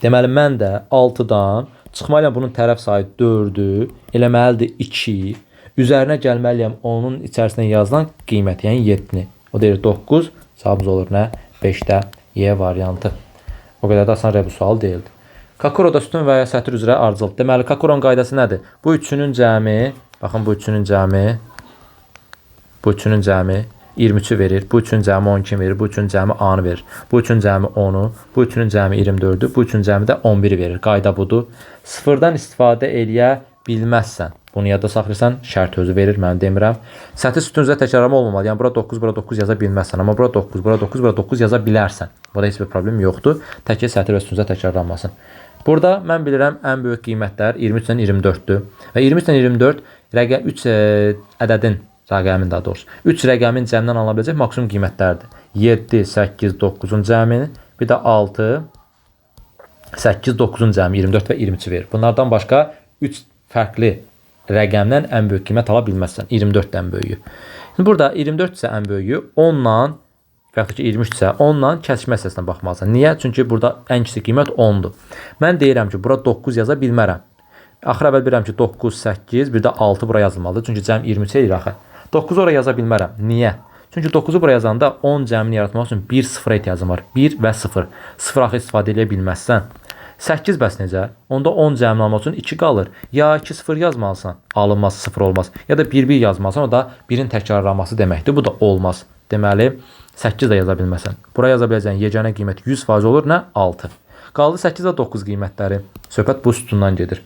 Deməli, mən də 6-dan çıxmalıyam bunun tərəf sayı 4-ü, eləməlidir 2. Üzərinə gəlməliyəm onun içərisində yazılan qiyməti, yəni 7-ni. O deyir 9, cavabımız olur nə? 5-də Y variantı. O qədər də asan bu sual deyildi. Kakuroda sütun və ya sətr üzrə ardıcıl. Deməli, Kakuronun qaydası nədir? Bu üçünün cəmi, baxın bu üçünün cəmi 23-ü verir. Bu üçün cəmi 12 verir. Bu üçün cəmi A-nı verir. Bu üçün cəmi 10-u. Bu üçünün cəmi 24-ü. Bu üçün cəmi də 11-i verir. Qayda budur. Sıfırdan istifadə eləyə bilməzsən. Bunu yadda saxlayırsan, şərt özü verir, mən demirəm. Sətir sütun üzrə təkrarlama olmamalı. Yəni, bura 9, bura 9 yaza bilməzsən. Amma bura 9, bura 9, bura 9 yaza bilərsən. Burada heç bir problem yoxdur. Təkcə sətir və sütun üzrə təkrarlanmasın. Burada mən bilirəm ən böyük qiymətlər 23-dən 24-dür. Və 23-dən 24 3 ədədin rəqəmin daha doğrusu. 3 rəqəmin cəmindən alına biləcək maksimum qiymətlərdir. 7, 8, 9-un cəmi, bir də 6, 8, 9-un cəmi 24 və 23 verir. Bunlardan başqa 3 fərqli rəqəmdən ən böyük qiymət ala bilməzsən. 24 ən böyüyü. Şimdi burada 24 isə ən böyüyü, 10-la və yaxud ki 23 isə 10-la kəsişmə hissəsinə baxmalısan. Niyə? Çünki burada ən kiçik qiymət 10-dur. Mən deyirəm ki, bura 9 yaza bilmərəm. Axır əvvəl bilirəm ki, 9, 8, bir də 6 bura yazılmalıdır. Çünki cəm 23 eləyir axı. 9-u oraya yaza bilmərəm. Niyə? Çünki 9-u buraya yazanda 10 cəmini yaratmaq üçün 1 sıfıra ehtiyacım var. 1 və 0. 0 axı istifadə edə bilməzsən. 8 bəs necə? Onda 10 cəmini almaq üçün 2 qalır. Ya 2 0 yazmalısan, alınmaz, 0 olmaz. Ya da 1 1 yazmalısan, o da 1-in təkrarlanması deməkdir. Bu da olmaz. Deməli, 8 də yaza bilməsən. Buraya yaza biləcəyin yeganə qiymət 100% olur, nə? 6. Qaldı 8 və 9 qiymətləri. Söhbət bu sütundan gedir.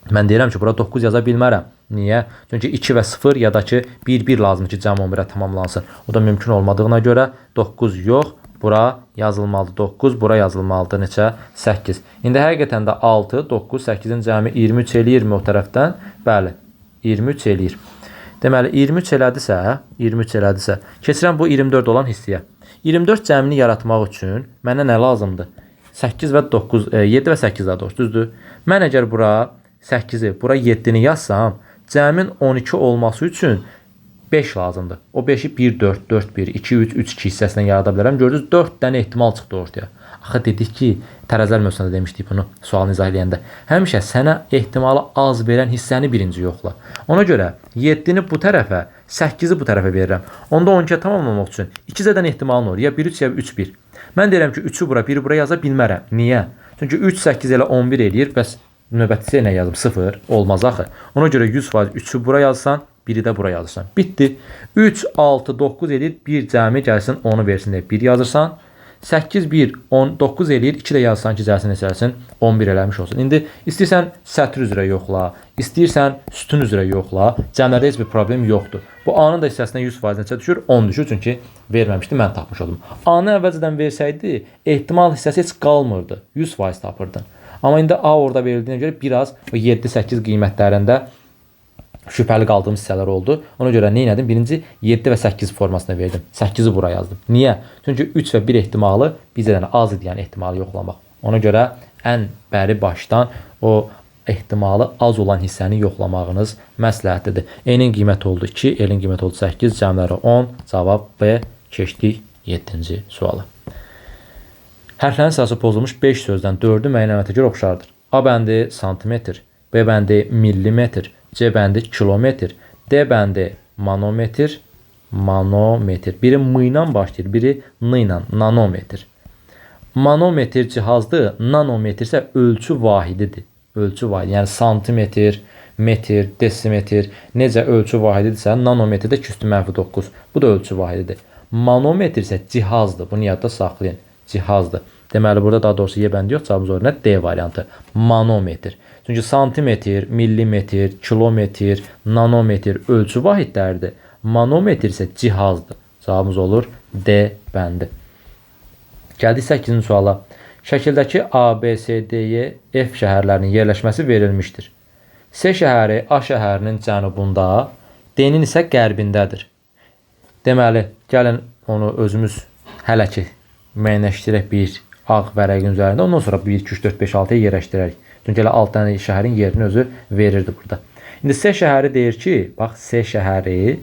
Mən deyirəm ki, bura 9 yaza bilmərəm. Niyə? Çünki 2 və 0 ya da ki 1 1 lazımdır ki, cəm 11-ə tamamlansın. O da mümkün olmadığına görə 9 yox. Bura yazılmalıdır 9, bura yazılmalıdır neçə? 8. İndi həqiqətən də 6, 9, 8-in cəmi 23 eləyirmi o tərəfdən? Bəli, 23 eləyir. Deməli, 23 elədisə, keçirəm bu 24 olan hissəyə. 24 cəmini yaratmaq üçün mənə nə lazımdır? 8 və 9, 7 və 8 daha doğrusu, düzdür? Mən əgər bura 8-i, bura 7-ni yazsam, cəmin 12 olması üçün 5 lazımdır. O 5-i 1, 4, 4, 1, 2, 3, 3, 2 hissəsindən yarada bilərəm. Gördünüz, 4 dənə ehtimal çıxdı ortaya. Axı dedik ki, tərəzilər mövzusunda demişdik bunu sualını izah edəndə. Həmişə sənə ehtimalı az verən hissəni birinci yoxla. Ona görə 7-ni bu tərəfə, 8-i bu tərəfə verirəm. Onda 12-yə tamamlamaq üçün 2 zədən ehtimalın olur. Ya 1-3 ya 3-1. Mən deyirəm ki, 3-ü bura, 1-i bura yaza bilmərəm. Niyə? Çünki 3, 8 elə 11 eləyir. Bəs növbətçiyə nə yazım? 0. Olmaz axı. Ona görə 100% 3-ü bura yazsan, 1-i də bura yazırsan. Bitdi. 3, 6, 9 eləyir. 1 cəmi gəlsin, 10-u versin deyə 1 yazırsan. 8, 1, 10, 9 eləyir. 2 də yazsan ki, cəlsin neçələsin? 11 eləmiş olsun. İndi istəyirsən sətr üzrə yoxla, istəyirsən sütun üzrə yoxla. Cəmlərdə heç bir problem yoxdur. Bu A-nın da hissəsinə 100% neçə düşür? 10 düşür. Çünki verməmişdi, mən tapmış oldum. A-nı əvvəlcədən versəydi, ehtimal hissəsi heç qalmırdı. 100% tapırdın. Amma indi A orada verildiyinə görə biraz 7-8 qiymətlərində şübhəli qaldığım hissələr oldu. Ona görə nə etdim? Birinci 7 və 8 formasına verdim. 8-i bura yazdım. Niyə? Çünki 3 və 1 ehtimalı bizdən az idi, yəni ehtimalı yoxlamaq. Ona görə ən bəri başdan o ehtimalı az olan hissəni yoxlamağınız məsləhətlidir. E-nin qiyməti oldu 2, L-in qiyməti oldu 8, cəmləri 10. Cavab B. Keçdik 7-ci suala. Hərflərin sırası pozulmuş 5 sözdən 4-ü müəyyən əməliyyata görə oxşardır. A bəndi santimetr, B bəndi millimetr, C bəndi kilometr, D bəndi manometr, Biri M ilə başlayır, biri N ilə, nanometr. Manometr cihazdır, nanometr isə ölçü vahididir. Ölçü vahidi, yəni santimetr, metr, desimetr, necə ölçü vahididirsə, nanometr də 2^-9. Bu da ölçü vahididir. Manometr isə cihazdır. Bunu yadda saxlayın. Cihazdır. Deməli, burada daha doğrusu Y bəndi yox, cavabımız olaraq D variantı. Manometr. Çünki santimetr, millimetr, kilometr, nanometr ölçü vahidləridir. Manometr isə cihazdır. Cavabımız olur D bəndi. Gəldik 8-ci suala. Şəkildəki A, B, C, D, E, F şəhərlərinin yerləşməsi verilmişdir. C şəhəri A şəhərinin cənubunda, D-nin isə qərbindədir. Deməli, gəlin onu özümüz hələ ki müəyyənləşdirək bir ağ vərəqin üzərində. Ondan sonra 1, 2, 3, 4, 5, 6-ya yerləşdirək. Çünki elə 6 dənə şəhərin yerini özü verirdi burada. İndi C şəhəri deyir ki, bax C şəhəri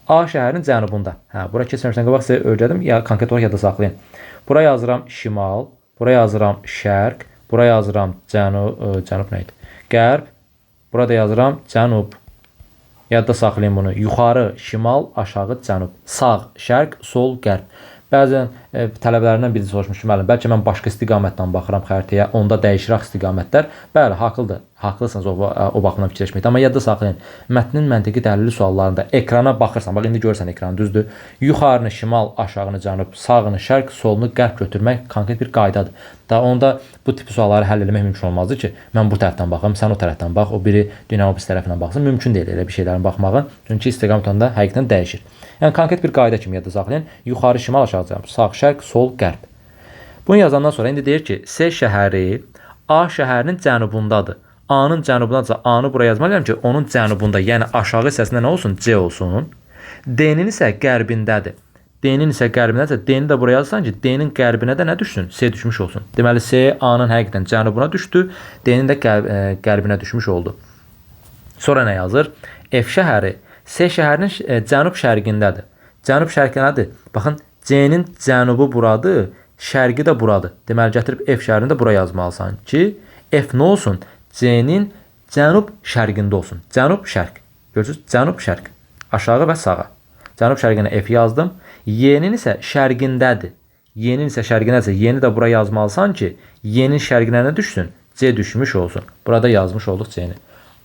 A şəhərinin cənubunda. Bura keçməmişdən qabaq sizə öyrədim. Ya konkret olaraq yadda saxlayın. Bura yazıram şimal, bura yazıram şərq, bura yazıram cənub nə idi? Qərb, burada yazıram cənub. Yadda saxlayın bunu. Yuxarı şimal, aşağı cənub. Sağ şərq, sol qərb. Bəzən tələbələrindən biri soruşmuşum, müəllim, bəlkə mən başqa istiqamətdən baxıram xəritəyə, onda dəyişir istiqamətlər. Bəli, haqlıdır. Haqlısınız o baxımdan fikirləşməkdə. Amma yadda saxlayın, mətnin məntiqi dəlilli suallarında ekrana baxırsan, bax indi görürsən ekranı düzdür. Yuxarını şimal, aşağını cənub, sağını şərq, solunu qərb götürmək konkret bir qaydadır. Da onda bu tip sualları həll etmək mümkün olmazdı ki, mən bu tərəfdən baxım, sən o tərəfdən bax, o biri dünyanın o birisi tərəfindən baxsın. Mümkün deyil elə bir şeylərin baxmağın. Çünki istiqamət onda həqiqətən dəyişir. Yəni konkret bir qayda kimi yadda saxlayın. Yuxarı şimal, aşağı cənub, sağ şərq, sol qərb. Bunu yazandan sonra indi deyir ki, C şəhəri A şəhərinin cənubundadır. A-nın cənubundadırsa A-nı buraya yazmalıyam ki, onun cənubunda, yəni aşağı hissəsində nə olsun? C olsun. D-nin isə qərbindədir. D-nin isə qərbindədirsə, D-ni də buraya yazsan ki, D-nin qərbinə də nə düşsün? C düşmüş olsun. Deməli, C A-nın həqiqətən cənubuna düşdü, D-nin də qərbinə düşmüş oldu. Sonra nə yazır? F şəhəri C şəhərinin cənub şərqindədir. Cənub şərqi nədir? Baxın, C-nin cənubu buradır, şərqi də buradır. Deməli, gətirib F şəhərini də buraya yazmalısan ki, F nə olsun? C-nin cənub şərqində olsun. Cənub şərq. Görürsünüz? Cənub şərq. Aşağı və sağa. Cənub şərqinə F yazdım. Y-nin isə şərqindədir. Y-nin isə şərqindədirsə, Y-ni də buraya yazmalısan ki, Y-nin şərqinə nə düşsün? C düşmüş olsun. Burada yazmış olduq C-ni.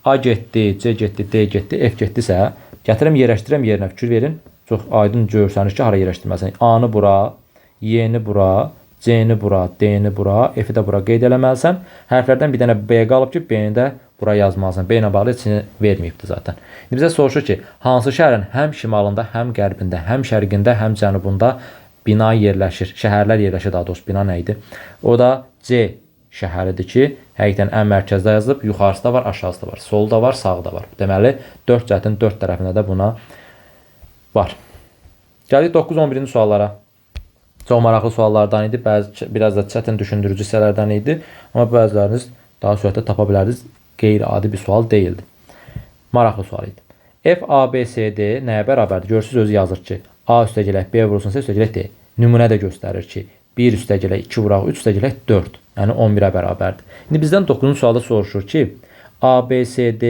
A getdi, C getdi, D getdi, F getdisə, gətirəm, yerləşdirəm yerinə, fikir verin. Çox aydın görsəniz ki, hara yerləşdirməlisən. A-nı bura, Y-ni bura, C-ni bura, D-ni bura, F-i də bura qeyd eləməlisən. Hərflərdən bir dənə B qalıb ki, B-ni də bura yazmalısan. B ilə bağlı içini verməyibdir zaten. İndi bizə soruşur ki, hansı şəhərin həm şimalında, həm qərbində, həm şərqində, həm cənubunda bina yerləşir, şəhərlər yerləşir daha doğrusu, bina nə idi? O da C şəhəridir ki, həqiqətən ən mərkəzdə yazılıb, yuxarısı da var, aşağısı da var, solu da var, sağı da var. Deməli, 4 cəhətin 4 tərəfində də buna var. Gəldik 9-11-ci suallara. Çox maraqlı suallardan idi, biraz da çətin düşündürücü hissələrdən idi. Amma bəziləriniz daha sürətlə tapa bilərdiniz, qeyri-adi bir sual deyildi. Maraqlı sual idi. F, A, B, C, D nəyə bərabərdir? Görürsünüz, özü yazır ki, A üstəgələk B vurulsun, C üstəgələk D. Nümunə də göstərir ki, 1 üstəgələk 2 vuraq 3 üstəgələk 4. Yəni 11-ə bərabərdir. İndi bizdən 9-cu sualda soruşur ki, ABCD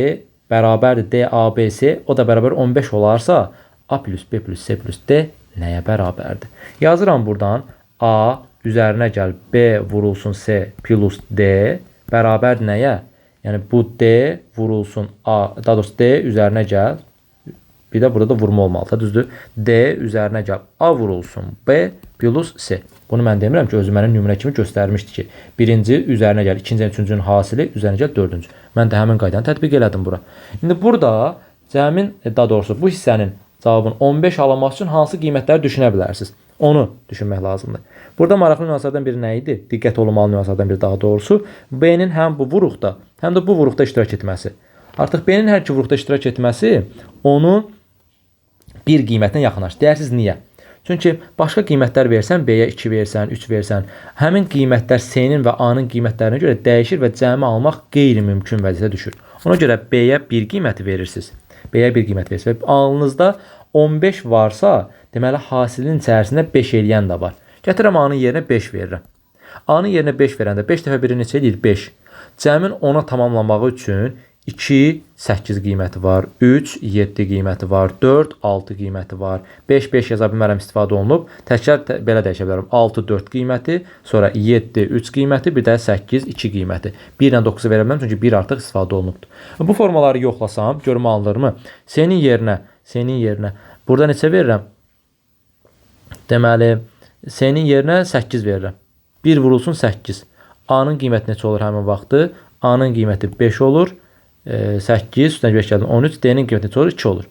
bərabərdir DABC, o da bərabər 15 olarsa, A plus B plus C plus D nəyə bərabərdir? Yazıram buradan A üzərinə gəl B vurulsun C plus D bərabər nəyə? Yəni bu D vurulsun A, daha doğrusu D üzərinə gəl. Bir də burada da vurma olmalıdır, düzdür? D üzərinə gəl A vurulsun B plus C. Bunu mən demirəm ki, özü mənə nümunə kimi göstərmişdi ki, birinci üzərinə gəl, ikinci, üçüncünün hasili üzərinə gəl, dördüncü. Mən də həmin qaydanı tətbiq elədim bura. İndi burada cəmin, daha doğrusu bu hissənin cavabını 15 alınmaq üçün hansı qiymətləri düşünə bilərsiniz? Onu düşünmək lazımdır. Burada maraqlı nüanslardan biri nə idi? Diqqət olunmalı nüanslardan biri daha doğrusu B-nin həm bu vuruqda, həm də bu vuruqda iştirak etməsi. Artıq B-nin hər iki vuruqda iştirak etməsi onu bir qiymətinə yaxınlaşdır. Deyərsiniz niyə? Çünki başqa qiymətlər versən, B-yə 2 versən, 3 versən, həmin qiymətlər C-nin və A-nın qiymətlərinə görə dəyişir və cəmi almaq qeyri-mümkün vəziyyətə düşür. Ona görə B-yə bir qiyməti verirsiniz. B-yə bir qiymət verirsiniz. Və alnınızda 15 varsa, deməli hasilin içərisində 5 eləyən də var. Gətirəm A-nın yerinə 5 verirəm. A-nın yerinə 5 verəndə 5 dəfə 1 neçə eləyir? 5. Cəmin 10-a tamamlamağı üçün 2, 8 qiyməti var, 3, 7 qiyməti var, 4, 6 qiyməti var, 5, 5 yaza bilmərəm istifadə olunub. Təkrar belə dəyişə bilərəm. 6, 4 qiyməti, sonra 7, 3 qiyməti, bir də 8, 2 qiyməti. 1 ilə 9-u verə bilmərəm, çünki 1 artıq istifadə olunubdur. Bu formaları yoxlasam, görmə alınırmı? C-nin yerinə, burada neçə verirəm? Deməli, C-nin yerinə 8 verirəm. 1 vurulsun 8. A-nın qiyməti neçə olur həmin vaxtı? A-nın qiyməti 5 olur. 8, üstünə 5 gəldim, 13, D-nin qiyməti neçə olur? 2 olur.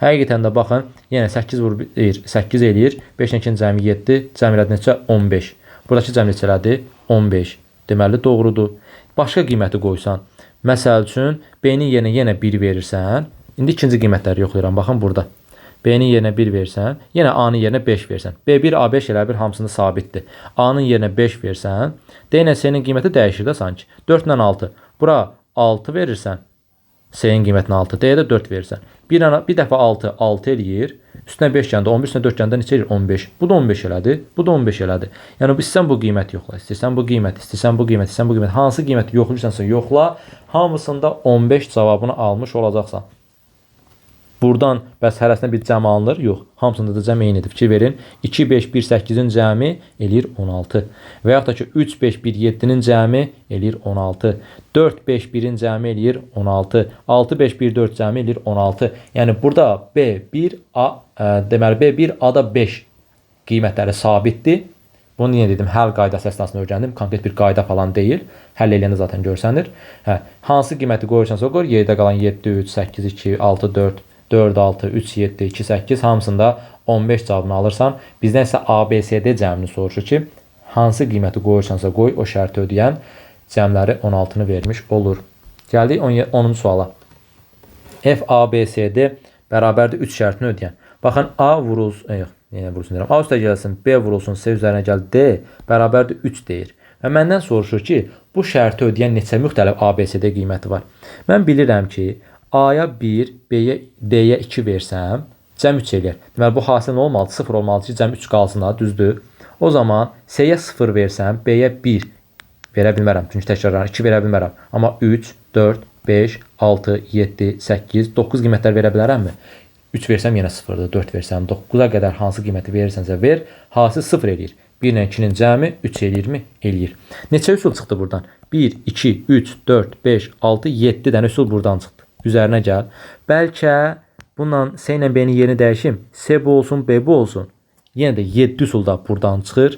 Həqiqətən də baxın, yenə 8 vurur, 8 eləyir, 5-lə 2-nin cəmi 7, cəmi elədi neçə? 15. Buradakı cəmi neçə elədi? 15. Deməli, doğrudur. Başqa qiyməti qoysan, məsəl üçün, B-nin yerinə yenə 1 verirsən, indi ikinci qiymətləri yoxlayıram, baxın burada. B-nin yerinə 1 versən, yenə A-nın yerinə 5 versən. B1, A5 elə bir hamısında sabitdir. A-nın yerinə 5 versən, D ilə C-nin qiyməti dəyişir də sanki. 4 ilə 6. Bura 6 verirsən, C-nin qiymətini 6, D-yə də 4 verirsən. Bir dəfə 6, 6 eləyir. Üstünə 5 gəndə, 11 üstünə 4 gəndə neçə eləyir? 15. Bu da 15 elədi, bu da 15 elədi. Yəni, istəyirsən bu qiyməti yoxla, istəyirsən bu qiyməti, istəyirsən bu qiyməti, istəyirsən bu qiyməti. Hansı qiyməti yoxlayırsansa yoxla, hamısında 15 cavabını almış olacaqsan. Buradan bəs hərəsində bir cəm alınır? Yox. Hamısında da cəm eynidir. Fikir verin. 2, 5, 1, 8-in cəmi eləyir 16. Və yaxud da ki, 3, 5, 1, 7-nin cəmi eləyir 16. 4, 5, 1-in cəmi eləyir 16. 6, 5, 1, 4 cəmi eləyir 16. Yəni, burada B1, A, deməli, B1, A-da 5 qiymətləri sabitdir. Bunu niyə dedim? Həll qaydası əsasında öyrəndim. Konkret bir qayda falan deyil. Həll eləyəndə zaten görsənir. Hansı qiyməti qoyursansa qoyur. 7-də qalan 7, 3, 8, 2, 6, 4, 4, 6, 3, 7, 2, 8 hamısında 15 cavabını alırsan. Bizdən isə ABCD cəmini soruşur ki, hansı qiyməti qoyursansa qoy, o şərti ödəyən cəmləri 16-nı vermiş olur. Gəldik 10-cu suala. FABCD bərabərdir 3 şərtini ödəyən. Baxın, A vurulsun, yenə vurulsun deyirəm. A üstə gəlsin, B vurulsun, C üzərinə gəl, D bərabərdir 3 deyir. Və məndən soruşur ki, bu şərti ödəyən neçə müxtəlif ABCD qiyməti var? Mən bilirəm ki, A-ya 1, B-yə, D-yə 2 versəm, cəm 3 eləyər. Deməli, bu hasil nə olmalıdır? 0 olmalıdır ki, cəm 3 qalsın da, düzdür. O zaman C-yə 0 versəm, B-yə 1 verə bilmərəm. Çünki təkrarlar 2 verə bilmərəm. Amma 3, 4, 5, 6, 7, 8, 9 qiymətlər verə bilərəmmi? 3 versəm yenə 0-dır, 4 versəm 9-a qədər hansı qiyməti verirsənsə ver, hasil 0 eləyir. 1 ilə 2-nin cəmi 3 eləyirmi? Eləyir. Neçə üsul çıxdı buradan? 1, 2, 3, 4, 5, 6, 7 dənə üsul buradan çıxdı. Üzərinə gəl. Bəlkə bununla C ilə B-nin yerini dəyişim. C bu olsun, B bu olsun. Yenə də 7 üsul da buradan çıxır.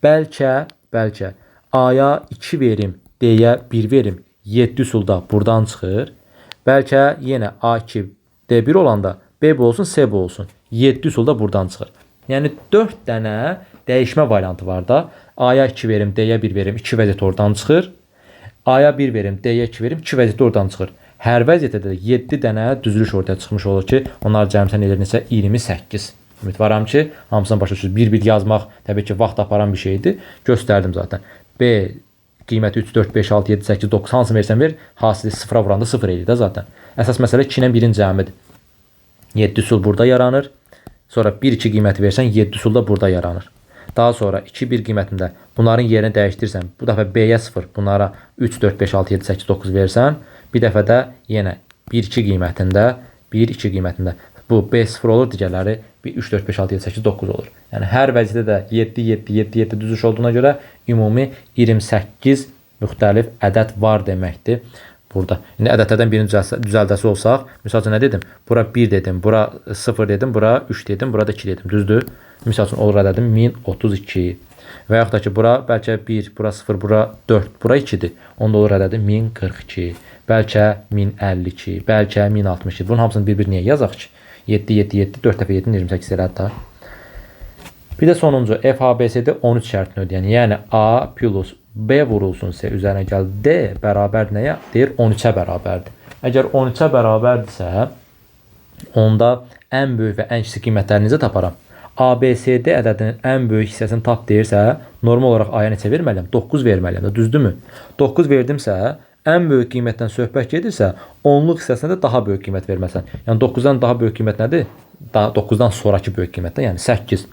Bəlkə A-ya 2 verim, D-yə 1 verim. 7 üsul da buradan çıxır. Bəlkə yenə A2, D1 olanda B bu olsun, C bu olsun. 7 üsul da buradan çıxır. Yəni 4 dənə dəyişmə variantı var da. A-ya 2 verim, D-yə 1 verim, 2 vəziyyət oradan çıxır. A-ya 1 verim, D-yə 2 verim, 2 vəziyyət oradan çıxır. Hər vəziyyətdə də 7 dənə düzülüş ortaya çıxmış olur ki, onlar cəmsən edir neçə? 28. Ümidvaram ki, hamısından başa düşürsünüz. Bir-bir yazmaq təbii ki, vaxt aparan bir şeydir. Göstərdim zaten. B qiyməti 3, 4, 5, 6, 7, 8, 9 hansını versən ver, hasili 0-a vuranda 0 eləyir də zaten. Əsas məsələ 2 ilə 1-in cəmidir. 7 üsul burada yaranır. Sonra 1, 2 qiyməti versən 7 üsul da burada yaranır. Daha sonra 2 1 qiymətində bunların yerini dəyişdirsən. Bu dəfə B-yə 0, bunlara 3 4 5 6 7 8 9 versən, bir dəfə də yenə 1 2 qiymətində, 1 2 qiymətində bu B0 olur, digərləri 3 4 5 6 7 8 9 olur. Yəni hər vəziyyətdə də 7 7 7 7 düzüş olduğuna görə ümumi 28 müxtəlif ədəd var deməkdir burada. İndi ədədlərdən birini düzəldəsi olsaq, misal üçün nə dedim? Bura 1 dedim, bura 0 dedim, bura 3 dedim, bura da 2 dedim. Düzdür? Misal üçün olur ədədim 1032. Və yaxud da ki, bura bəlkə 1, bura 0, bura 4, bura 2-dir. Onda olur ədədim 1042. Bəlkə 1052, bəlkə 1062. Bunun hamısını bir-bir niyə yazaq ki? 7 7 7 4 dəfə 7 28 elədi da. Bir də sonuncu FABCD 13 şərtini ödəyən, yəni A plus B vurulsun C üzərinə gəl D bərabər nəyə? Deyir 13-ə bərabərdir. Əgər 13-ə bərabərdirsə, onda ən böyük və ən kiçik qiymətləri necə taparam? ABCD ədədinin ən böyük hissəsini tap deyirsə, normal olaraq A-ya neçə verməliyəm? 9 verməliyəm. Düzdürmü? 9 verdimsə, ən böyük qiymətdən söhbət gedirsə, onluq hissəsinə də daha böyük qiymət verməsən. Yəni 9-dan daha böyük qiymət nədir? 9-dan sonraki böyük qiymətdən, yəni 8.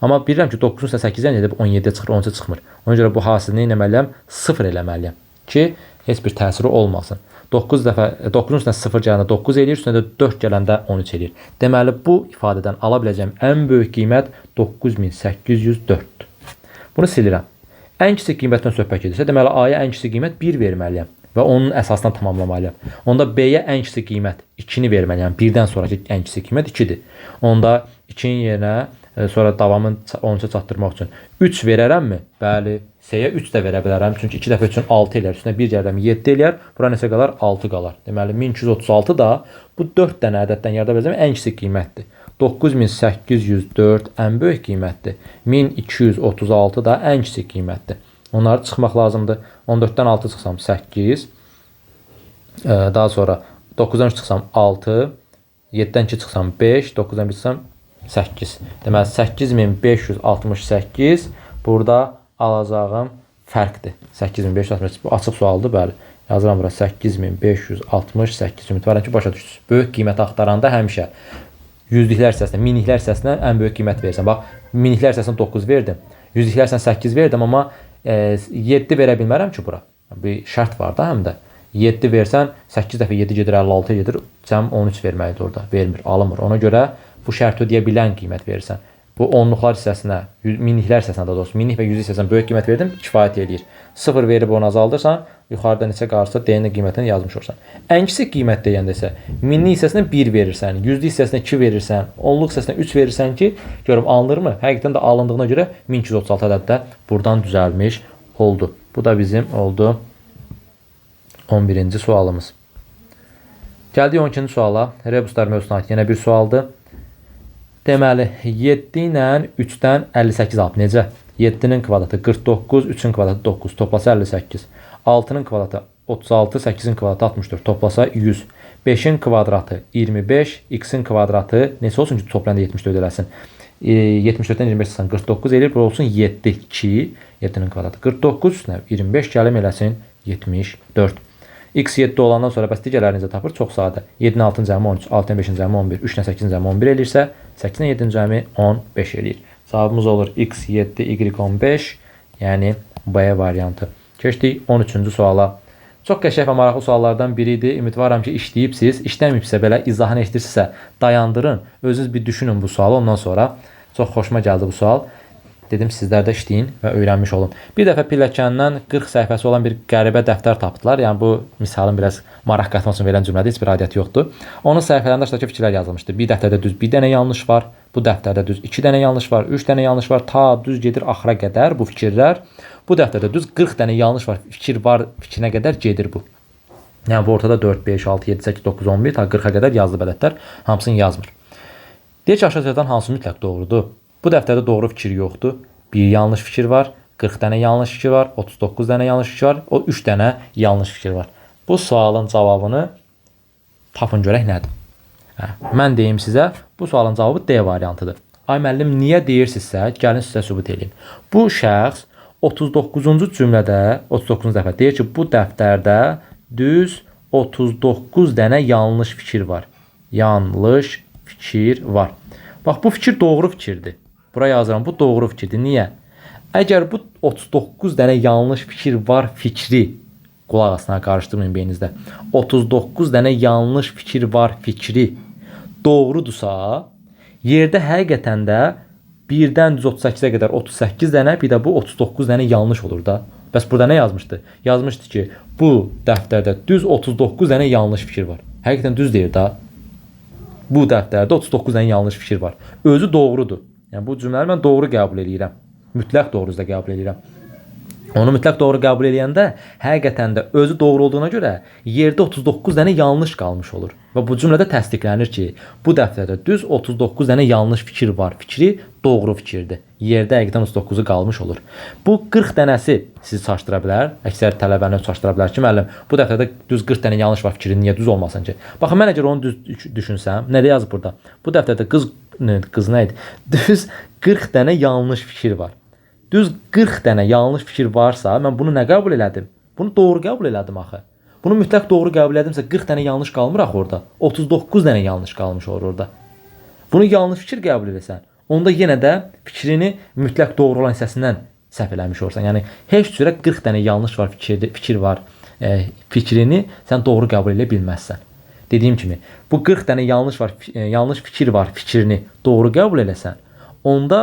Amma bilirəm ki, 9-un üstə 8-dən gedib 17-yə çıxır, 13-ə çıxmır. Ona görə bu hasilini nə etməliyəm? 0 eləməliyəm ki, heç bir təsiri olmasın. 9-un üstünə 0 gələndə 9 eləyir, üstünə də 4 gələndə 13 eləyir. Deməli, bu ifadədən ala biləcəyim ən böyük qiymət 9804-dür. Bunu silirəm. Ən kiçik qiymətdən söhbət gedirsə, deməli, A-ya ən kiçik qiymət 1 verməliyəm və onun əsasına tamamlamalıyam. Onda B-yə ən kiçik qiymət 2-ni verməliyəm. 1-dən sonraki ən kiçik qiymət 2-dir. Onda 2-nin yerinə sonra davamını 13-ə çatdırmaq üçün 3 verərəmmi? Bəli. C-yə 3 də verə bilərəm. Çünki 2 dəfə üçün 6 eləyər. Üstünə 1 gəlirəm 7 eləyər. Bura neçə qalar? 6 qalar. Deməli 1236 da bu 4 dənə ədəddən yarada biləcəm ən kiçik qiymətdir. 9804 ən böyük qiymətdir. 1236 da ən kiçik qiymətdir. Onları çıxmaq lazımdır. 14-dən 6 çıxsam 8. Daha sonra 9-dan 3 çıxsam 6. 7-dən 2 çıxsam 5. 9-dan 1 çıxsam 8. Deməli 8568 burada alacağım fərqdir. 8568 bu açıq sualdır, bəli. Yazıram bura 8568. Ümidvaram ki, başa düşdünüz. Böyük qiymət axtaranda həmişə yüzlüklər hissəsinə, minliklər hissəsinə ən böyük qiymət verirsən. Bax, minliklər hissəsinə 9 verdim. Yüzlüklər hissəsinə 8 verdim, amma 7 verə bilmərəm ki, bura. Bir şərt var da həm də. 7 versən, 8 dəfə 7 gedir, 56 gedir. Cəm 13 verməlidir orada. Vermir, alınmır. Ona görə bu şərti ödəyə bilən qiymət verirsən. Bu onluqlar hissəsinə, minliklər hissəsinə də doğrusu, minlik və yüzlük hissəsinə böyük qiymət verdim, kifayət eləyir. 0 verib onu azaldırsan, yuxarıda neçə qarşısa D-nin qiymətini yazmış olsan. Ən kiçik qiymət deyəndə isə minlik hissəsinə 1 verirsən, yüzlük hissəsinə 2 verirsən, onluq hissəsinə 3 verirsən ki, görüm alınırmı? Həqiqətən də alındığına görə 1236 ədəd də buradan düzəlmiş oldu. Bu da bizim oldu 11-ci sualımız. Gəldik 12-ci suala. Rebuslar mövzusuna aid yenə bir sualdır. Deməli, 7 ilə 3-dən 58 alıb. Necə? 7-nin kvadratı 49, 3-ün kvadratı 9. Toplasa 58. 6-nın kvadratı 36, 8-in kvadratı 64. Toplasa 100. 5-in kvadratı 25, x-in kvadratı neçə olsun ki, toplayanda 74 eləsin. 74-dən 25 çıxsan 49 eləyir. Bu olsun 7, 2, 7-nin kvadratı 49, üstünə 25 gəlim eləsin 74. X 7 olandan sonra bəs digərləri necə tapır? Çox sadə. 7-nin 6-ın cəmi 13, 6-ın 5-in cəmi 11, 3-ün 8-in cəmi 11 eləyirsə, 8-in 7-in cəmi 15 eləyir. Cavabımız olur x 7, y 15, yəni B variantı. Keçdik 13-cü suala. Çox qəşəng və maraqlı suallardan biri idi. Ümidvaram ki, işləyibsiz. İşləməyibsə belə izahını eşidirsinizsə dayandırın. Özünüz bir düşünün bu sualı. Ondan sonra çox xoşuma gəldi bu sual. Dedim sizlər də işləyin və öyrənmiş olun. Bir dəfə pilləkəndən 40 səhifəsi olan bir qəribə dəftər tapdılar. Yəni bu misalın biraz maraq qatmaq üçün verən cümlədə heç bir aidiyyəti yoxdur. Onun səhifələrində aşağıdakı fikirlər yazılmışdı. Bir dəftərdə düz 1 dənə yanlış var. Bu dəftərdə düz 2 dənə yanlış var. 3 dənə yanlış var. Ta düz gedir axıra qədər bu fikirlər. Bu dəftərdə düz 40 dənə yanlış var. Fikir var fikrinə qədər gedir bu. Yəni bu ortada 4, 5, 6, 7, 8, 9, 11 ta 40-a qədər yazılıb ədədlər. Hamısını yazmır. Deyək ki, aşağıdakilərdən hansı mütləq doğrudur? Bu dəftərdə doğru fikir yoxdur. Bir yanlış fikir var, 40 dənə yanlış fikir var, 39 dənə yanlış fikir var, o 3 dənə yanlış fikir var. Bu sualın cavabını tapın görək nədir? Mən deyim sizə, bu sualın cavabı D variantıdır. Ay müəllim, niyə deyirsinizsə, gəlin sizə sübut edeyim. Bu şəxs 39-cu cümlədə, 39-cu dəfə deyir ki, bu dəftərdə düz 39 dənə yanlış fikir var. Yanlış fikir var. Bax, bu fikir doğru fikirdir. Bura yazıram, bu doğru fikirdir. Niyə? Əgər bu 39 dənə yanlış fikir var fikri, qulaq asına qarışdırmayın beyninizdə. 39 dənə yanlış fikir var fikri doğrudursa, yerdə həqiqətən də 1-dən 138-ə qədər 38 dənə, bir də bu 39 dənə yanlış olur da. Bəs burada nə yazmışdı? Yazmışdı ki, bu dəftərdə düz 39 dənə yanlış fikir var. Həqiqətən düz deyir da. Bu dəftərdə 39 dənə yanlış fikir var. Özü doğrudur. Yəni bu cümlələri mən doğru qəbul edirəm. Mütləq doğru da qəbul edirəm. Onu mütləq doğru qəbul edəndə həqiqətən də özü doğru olduğuna görə yerdə 39 dənə yanlış qalmış olur. Və bu cümlədə təsdiqlənir ki, bu dəftərdə düz 39 dənə yanlış fikir var. Fikri doğru fikirdir. Yerdə həqiqətən 39-u qalmış olur. Bu 40 dənəsi sizi çaşdıra bilər. Əksər tələbəni çaşdıra bilər ki, müəllim, bu dəftərdə düz 40 dənə yanlış var fikri niyə düz olmasın ki? Baxın, mən əgər onu düz düşünsəm, nədə yazıb burada? Bu dəftərdə qız nə idi? Düz 40 dənə yanlış fikir var. Düz 40 dənə yanlış fikir varsa, mən bunu nə qəbul elədim? Bunu doğru qəbul elədim axı. Bunu mütləq doğru qəbul edimsə 40 dənə yanlış qalmır axı orada. 39 dənə yanlış qalmış olur orada. Bunu yanlış fikir qəbul edirsən, onda yenə də fikrini mütləq doğru olan hissəsindən səhv eləmiş olursan. Yəni heç cürə 40 dənə yanlış var fikir var. Fikrini sən doğru qəbul edə bilməzsən. Dediyim kimi, bu 40 dənə yanlış fikir var fikrini doğru qəbul eləsən, onda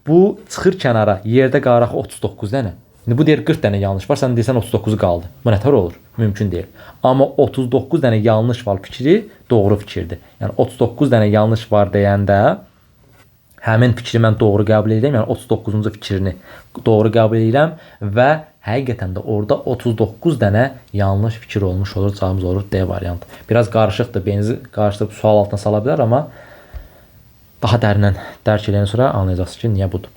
bu çıxır kənara, yerdə qalır 39 dənə. İndi bu deyir 40 dənə yanlış var, sən deyirsən 39-u qaldı. Bu nətər olur? Mümkün deyil. Amma 39 dənə yanlış var fikri doğru fikirdir. Yəni 39 dənə yanlış var deyəndə həmin fikri mən doğru qəbul edirəm. Yəni 39-cu fikrini doğru qəbul edirəm və həqiqətən də orada 39 dənə yanlış fikir olmuş olur. Cavabımız olur D variantı. Biraz qarışıqdır. Beyninizi qarışdırıb sual altına sala bilər, amma daha dərindən dərk edəndən sonra anlayacaqsınız ki, niyə budur.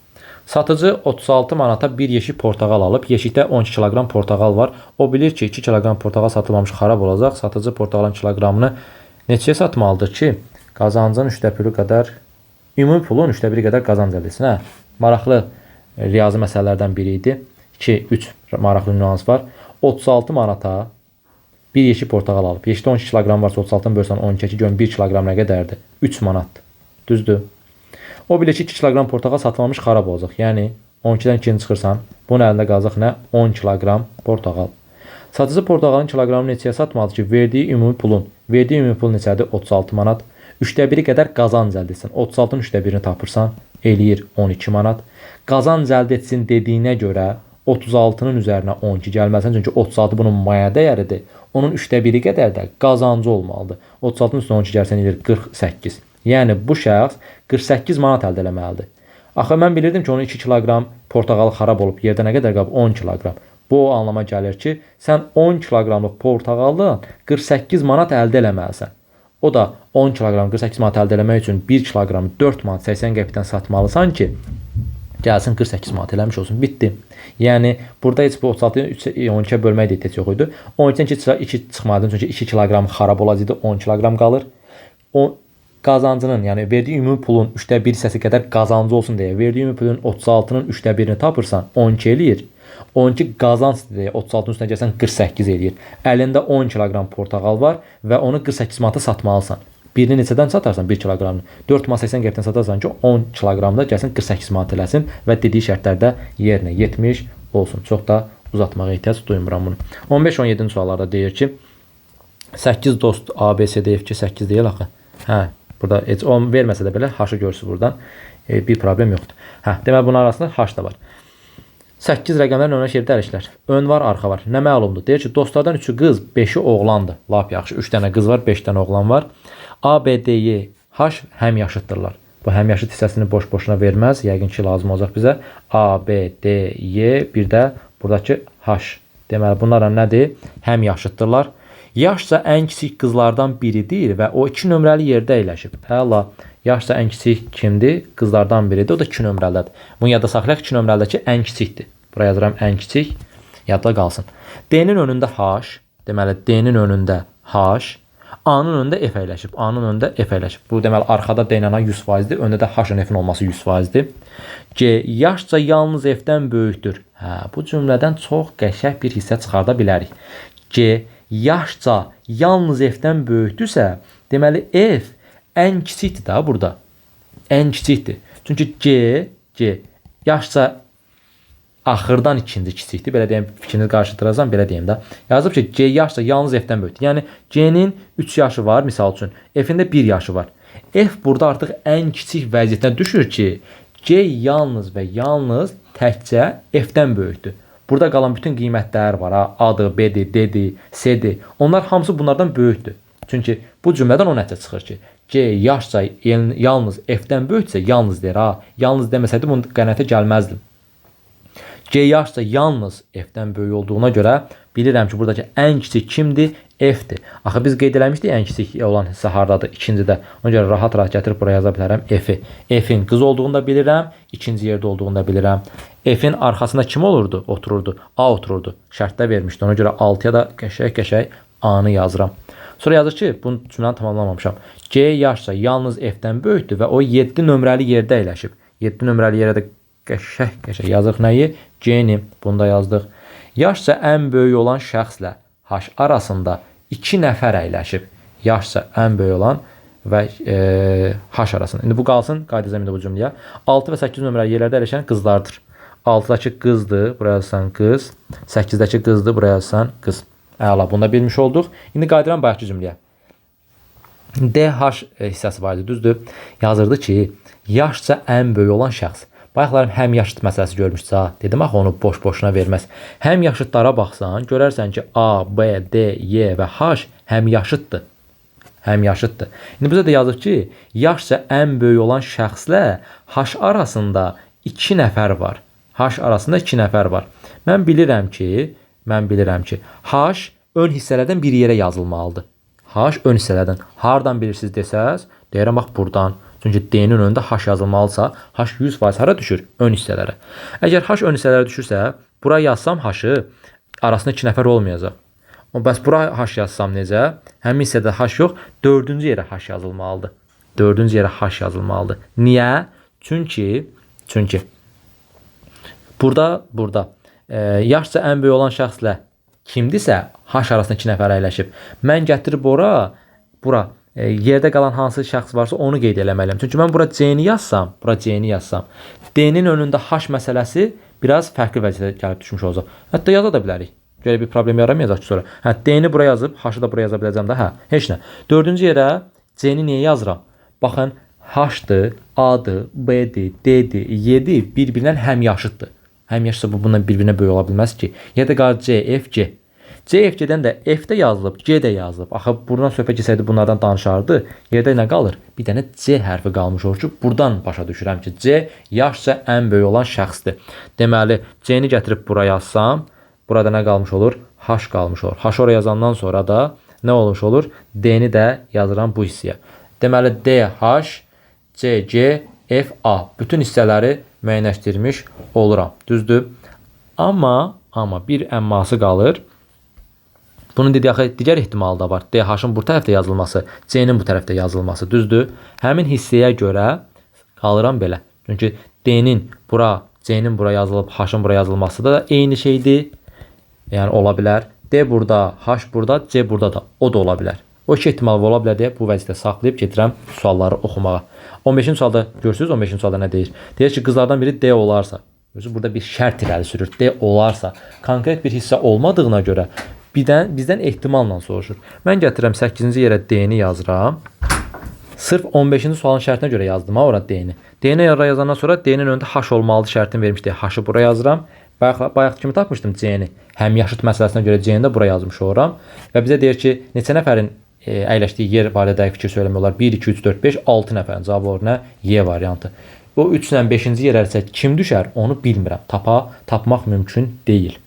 Satıcı 36 manata bir yeşik portağal alıb. Yeşikdə 12 kiloqram portağal var. O bilir ki, 2 kiloqram portağal satılmamış xarab olacaq. Satıcı portağalın kiloqramını neçəyə satmalıdır ki, qazancın 3/1 qədər, ümumi pulun 3/1 qədər qazanc əldə etsin. Maraqlı riyazi məsələlərdən biri idi. 2-3 maraqlı nüans var. 36 manata bir yeşik portağal alıb. Yeşikdə 12 kiloqram varsa 36-dan bölsən 12-yə görün 1 kiloqram nə qədərdir? 3 manatdır. Düzdür. O bilir ki, 2 kiloqram portağal satılmamış xarab olacaq. Yəni 12-dən 2-ni çıxırsan, bunun əlində qalacaq nə? 10 kiloqram portağal. Satıcı portağalın kiloqramını neçəyə satmalıdır ki, verdiyi ümumi pul neçədir? 36 manat. 3/1 qədər qazanc əldə etsin. 36-nın 3/1-ni tapırsan, eləyir 12 manat. Qazanc əldə etsin dediyinə görə 36-nın üzərinə 12 gəlməlisən. Çünki 36 bunun maya dəyəridir. Onun 3/1 qədər də qazancı olmalıdır. 36-nın üstünə 12 gəlsən eləyir 48. Yəni bu şəxs 48 manat əldə eləməlidir. Axı mən bilirdim ki, onun 2 kiloqram portağalı xarab olub. Yerdə nə qədər qalıb? 10 kiloqram. Bu o anlama gəlir ki, sən 10 kiloqramlıq portağaldan 48 manat əldə eləməlisən. O da 10 kiloqram 48 manat əldə eləmək üçün 1 kiloqramı 4 manat 80 qəpikdən satmalısan ki, gəlsin 48 manat eləmiş olsun. Bitdi. Yəni burada heç bu 36-ı 12-yə bölmək də ehtiyac yox idi. 12-dən 2 çıxmalıdır. Çünki 2 kiloqram xarab olacaqdı. 10 kiloqram qalır. O qazancının, yəni verdiyi ümumi pulun 3/1 hissəsi qədər qazancı olsun deyə verdiyi ümumi pulun 36-nın 3/1-ni tapırsan 12 eləyir. 12 qazanc deyə 36-nın üstünə gəlsən 48 eləyir. Əlində 10 kiloqram portağal var və onu 48 manata satmalısan. Birini neçədən satarsan? 1 kiloqramını. 4 manat 80 qəpikdən satarsan ki, 10 kiloqramda gəlsin 48 manat eləsin və dediyi şərtlərdə yerinə yetmiş olsun. Çox da uzatmağa ehtiyac duymuram bunu. 15-17-ci suallarda deyir ki, 8 dost ABCD F2 8 deyil axı. Hə, burada heç 10 verməsə də belə H-ı görsün buradan. Bir problem yoxdur. Hə, deməli bunun arasında H da var. 8 rəqəmlər nömrə şeritdə əlişlər. Ön var, arxa var. Nə məlumdur? Deyir ki, dostlardan 3-ü qız, 5-i oğlandır. Lap yaxşı. 3 dənə qız var, 5 dənə oğlan var. A, B, D, Y, H həm yaşıddırlar. Bu həm yaşıd hissəsini boş-boşuna verməz. Yəqin ki, lazım olacaq bizə. A, B, D, Y, bir də buradakı H. Deməli, bunlar nədir? Həm yaşıddırlar. Yaşca ən kiçik qızlardan biridir və o 2 nömrəli yerdə əyləşib. Əla. Yaşca ən kiçik kimdir? Qızlardan biridir. O da 2 nömrəlidir. Bunu yadda saxlayaq. 2 nömrəlidəki ən kiçikdir. Buraya yazıram ən kiçik. Yadda qalsın. D-nin önündə H. Deməli, D-nin önündə H. A-nın önündə F əyləşib. A-nın önündə F əyləşib. Bu deməli, arxada D ilə A 100%-dir. Öndə də H-ın F-in olması 100%-dir. C. Yaşca yalnız F-dən böyükdür. Hə, bu cümlədən çox qəşəng bir hissə çıxarda bilərik. C. Yaşca yalnız F-dən böyükdürsə, deməli F ən kiçikdir da burada. Ən kiçikdir. Çünki C yaşca axırdan ikinci kiçikdir. Belə deyim, fikrinizi qarşıdıracam, belə deyim də. Yazıb ki, C yaşsa yalnız F-dən böyükdür. Yəni C-nin 3 yaşı var, misal üçün. F-in də 1 yaşı var. F burada artıq ən kiçik vəziyyətinə düşür ki, C yalnız və yalnız təkcə F-dən böyükdür. Burada qalan bütün qiymətlər var. A-dır, B-dir, D-dir, C-dir. Onlar hamısı bunlardan böyükdür. Çünki bu cümlədən o nəticə çıxır ki, C yaşca yalnız F-dən böyüksə yalnız deyir. Yalnız deməsəydi bunu qənaətə gəlməzdim. C yaşca yalnız F-dən böyük olduğuna görə bilirəm ki, buradakı ən kiçik kimdir? F-dir. Axı biz qeyd eləmişdik ən kiçik olan hissə hardadır? İkincidə. Ona görə rahat-rahat gətirib buraya yaza bilərəm F-i. F-in qız olduğunu da bilirəm, ikinci yerdə olduğunu da bilirəm. F-in arxasında kim olurdu? Otururdu. A otururdu. Şərtdə vermişdi. Ona görə 6-ya da qəşəng A-nı yazıram. Sonra yazır ki, bunu cümləni tamamlamamışam. C yaşca yalnız F-dən böyükdür və o 7 nömrəli yerdə əyləşib. 7 nömrəli yerə də qəşəng yazıq nəyi? C-ni bunda yazdıq. Yaşca ən böyük olan şəxslə H arasında 2 nəfər əyləşib. Yaşca ən böyük olan və H arasında. İndi bu qalsın, qaydacağım indi bu cümləyə. 6 və 8 nömrəli yerlərdə əyləşən qızlardır. 6-dakı qızdır, buraya yazsan qız. 8-dəki qızdır, buraya yazsan qız. Əla, bunu da bilmiş olduq. İndi qaydıram bayaqki cümləyə. DH hissəsi var idi, düzdür. Yazırdı ki, yaşca ən böyük olan şəxs. Bayaqlarım həm yaşıt məsələsi görmüşsə, dedim axı onu boş-boşuna verməz. Həm yaşıtlara baxsan, görərsən ki, A, B, D, Y və H həm yaşıtdır. Həm yaşıtdır. İndi bizə də yazır ki, yaşca ən böyük olan şəxslə H arasında 2 nəfər var. H arasında 2 nəfər var. Mən bilirəm ki, H ön hissələrdən bir yerə yazılmalıdır. H ön hissələrdən. Hardan bilirsiniz desəz, deyirəm bax buradan. Çünki D-nin önündə H yazılmalısa, H 100% hara düşür? Ön hissələrə. Əgər H ön hissələrə düşürsə, buraya yazsam H-ı arasında 2 nəfər olmayacaq. Bəs buraya H yazsam necə? Həmin hissədə H yox, 4-cü yerə H yazılmalıdır. 4-cü yerə H yazılmalıdır. Niyə? Çünki burada yaşca ən böyük olan şəxslə kimdirsə, H arasında 2 nəfər əyləşib. Mən gətirib bura yerdə qalan hansı şəxs varsa onu qeyd eləməliyəm. Çünki mən bura C-ni yazsam, D-nin önündə H məsələsi biraz fərqli vəziyyətə gəlib düşmüş olacaq. Hətta yaza da bilərik. Görə bir problem yaramayacaq ki sonra. D-ni bura yazıb, H-ı da bura yaza biləcəm də. Heç nə. 4-cü yerə C-ni niyə yazıram? Baxın, H-dır, A-dır, B-dir, D-dir, Y-dir, bir-birindən həm yaşıddır. Həm yaşsa bu bundan bir-birinə böyük ola bilməz ki. Ya da qalır C, F, C. C, F, C-dən də F də yazılıb, C də yazılıb. Axı buradan söhbət keçsəydi bunlardan danışardı. Yerdə nə qalır? Bir dənə C hərfi qalmış olur ki, buradan başa düşürəm ki, C yaşca ən böyük olan şəxsdir. Deməli, C-ni gətirib buraya yazsam, burada nə qalmış olur? H qalmış olur. H oraya yazandan sonra da nə olmuş olur? D-ni də yazıram bu hissəyə. Deməli, D, H, C, C, F, A. Bütün hissələri müəyyənləşdirmiş oluram. Düzdür? Amma bir əmması qalır. Bunun digər ehtimalı da var. DH-ın bu tərəfdə yazılması, C-nin bu tərəfdə yazılması. Düzdür? Həmin hissəyə görə qalıram belə. Çünki D-nin bura, C-nin bura yazılıb, H-ın bura yazılması da eyni şeydir. Yəni ola bilər. D burada, H burada, C burada da. O da ola bilər. O iki ehtimal ola bilər deyə bu vəziyyətdə saxlayıb gedirəm sualları oxumağa. 15-ci sualda görürsünüz, 15-ci sualda nə deyir? Deyir ki, qızlardan biri D olarsa, burada bir şərt irəli sürür. D olarsa, konkret bir hissə olmadığına görə bizdən ehtimalla soruşur. Mən gətirəm 8-ci yerə D-ni yazıram. Sırf 15-ci sualın şərtinə görə yazdım ora D-ni. D-ni yazandan sonra D-nin önündə H olmalıdır şərtini vermişdi. H-ı buraya yazıram. Bayaq kimi tapmışdım C-ni. Həm yaşıt məsələsinə görə C-ni də buraya yazmış oluram. Və bizə deyir ki, neçə nəfərin əyləşdiyi yer barədə dəqiq fikir söyləmək olar. 1, 2, 3, 4, 5, 6 nəfərin cavabı olur nə? Y variantı. O 3 ilə 5-ci yerə kim düşər, onu bilmirəm. Tapmaq mümkün deyil.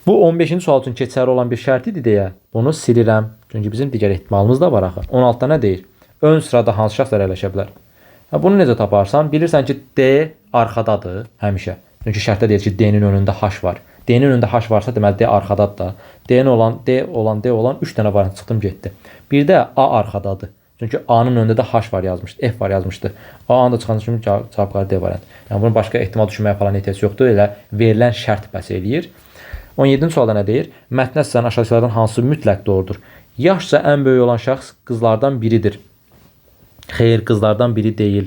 Bu 15-ci sual üçün keçərli olan bir şərt idi deyə bunu silirəm. Çünki bizim digər ehtimalımız da var axı. 16-da nə deyir? Ön sırada hansı şəxslər əyləşə bilər? Bunu necə taparsan? Bilirsən ki, D arxadadır həmişə. Çünki şərtdə deyir ki, D-nin önündə H var. D-nin önündə H varsa, deməli D arxadadır da. D olan 3 dənə variant çıxdım getdi. Bir də A arxadadır. Çünki A-nın önündə də H var yazmışdı, F var yazmışdı. A-nı da çıxan kimi cavab D variant. Yəni bunun başqa ehtimal düşünməyə falan ehtiyac yoxdur. Elə verilən şərt bəs eləyir. 17-ci sualda nə deyir? Mətnə sizdən aşağıdakilərdən hansı mütləq doğrudur? Yaşca ən böyük olan şəxs qızlardan biridir. Xeyr, qızlardan biri deyil.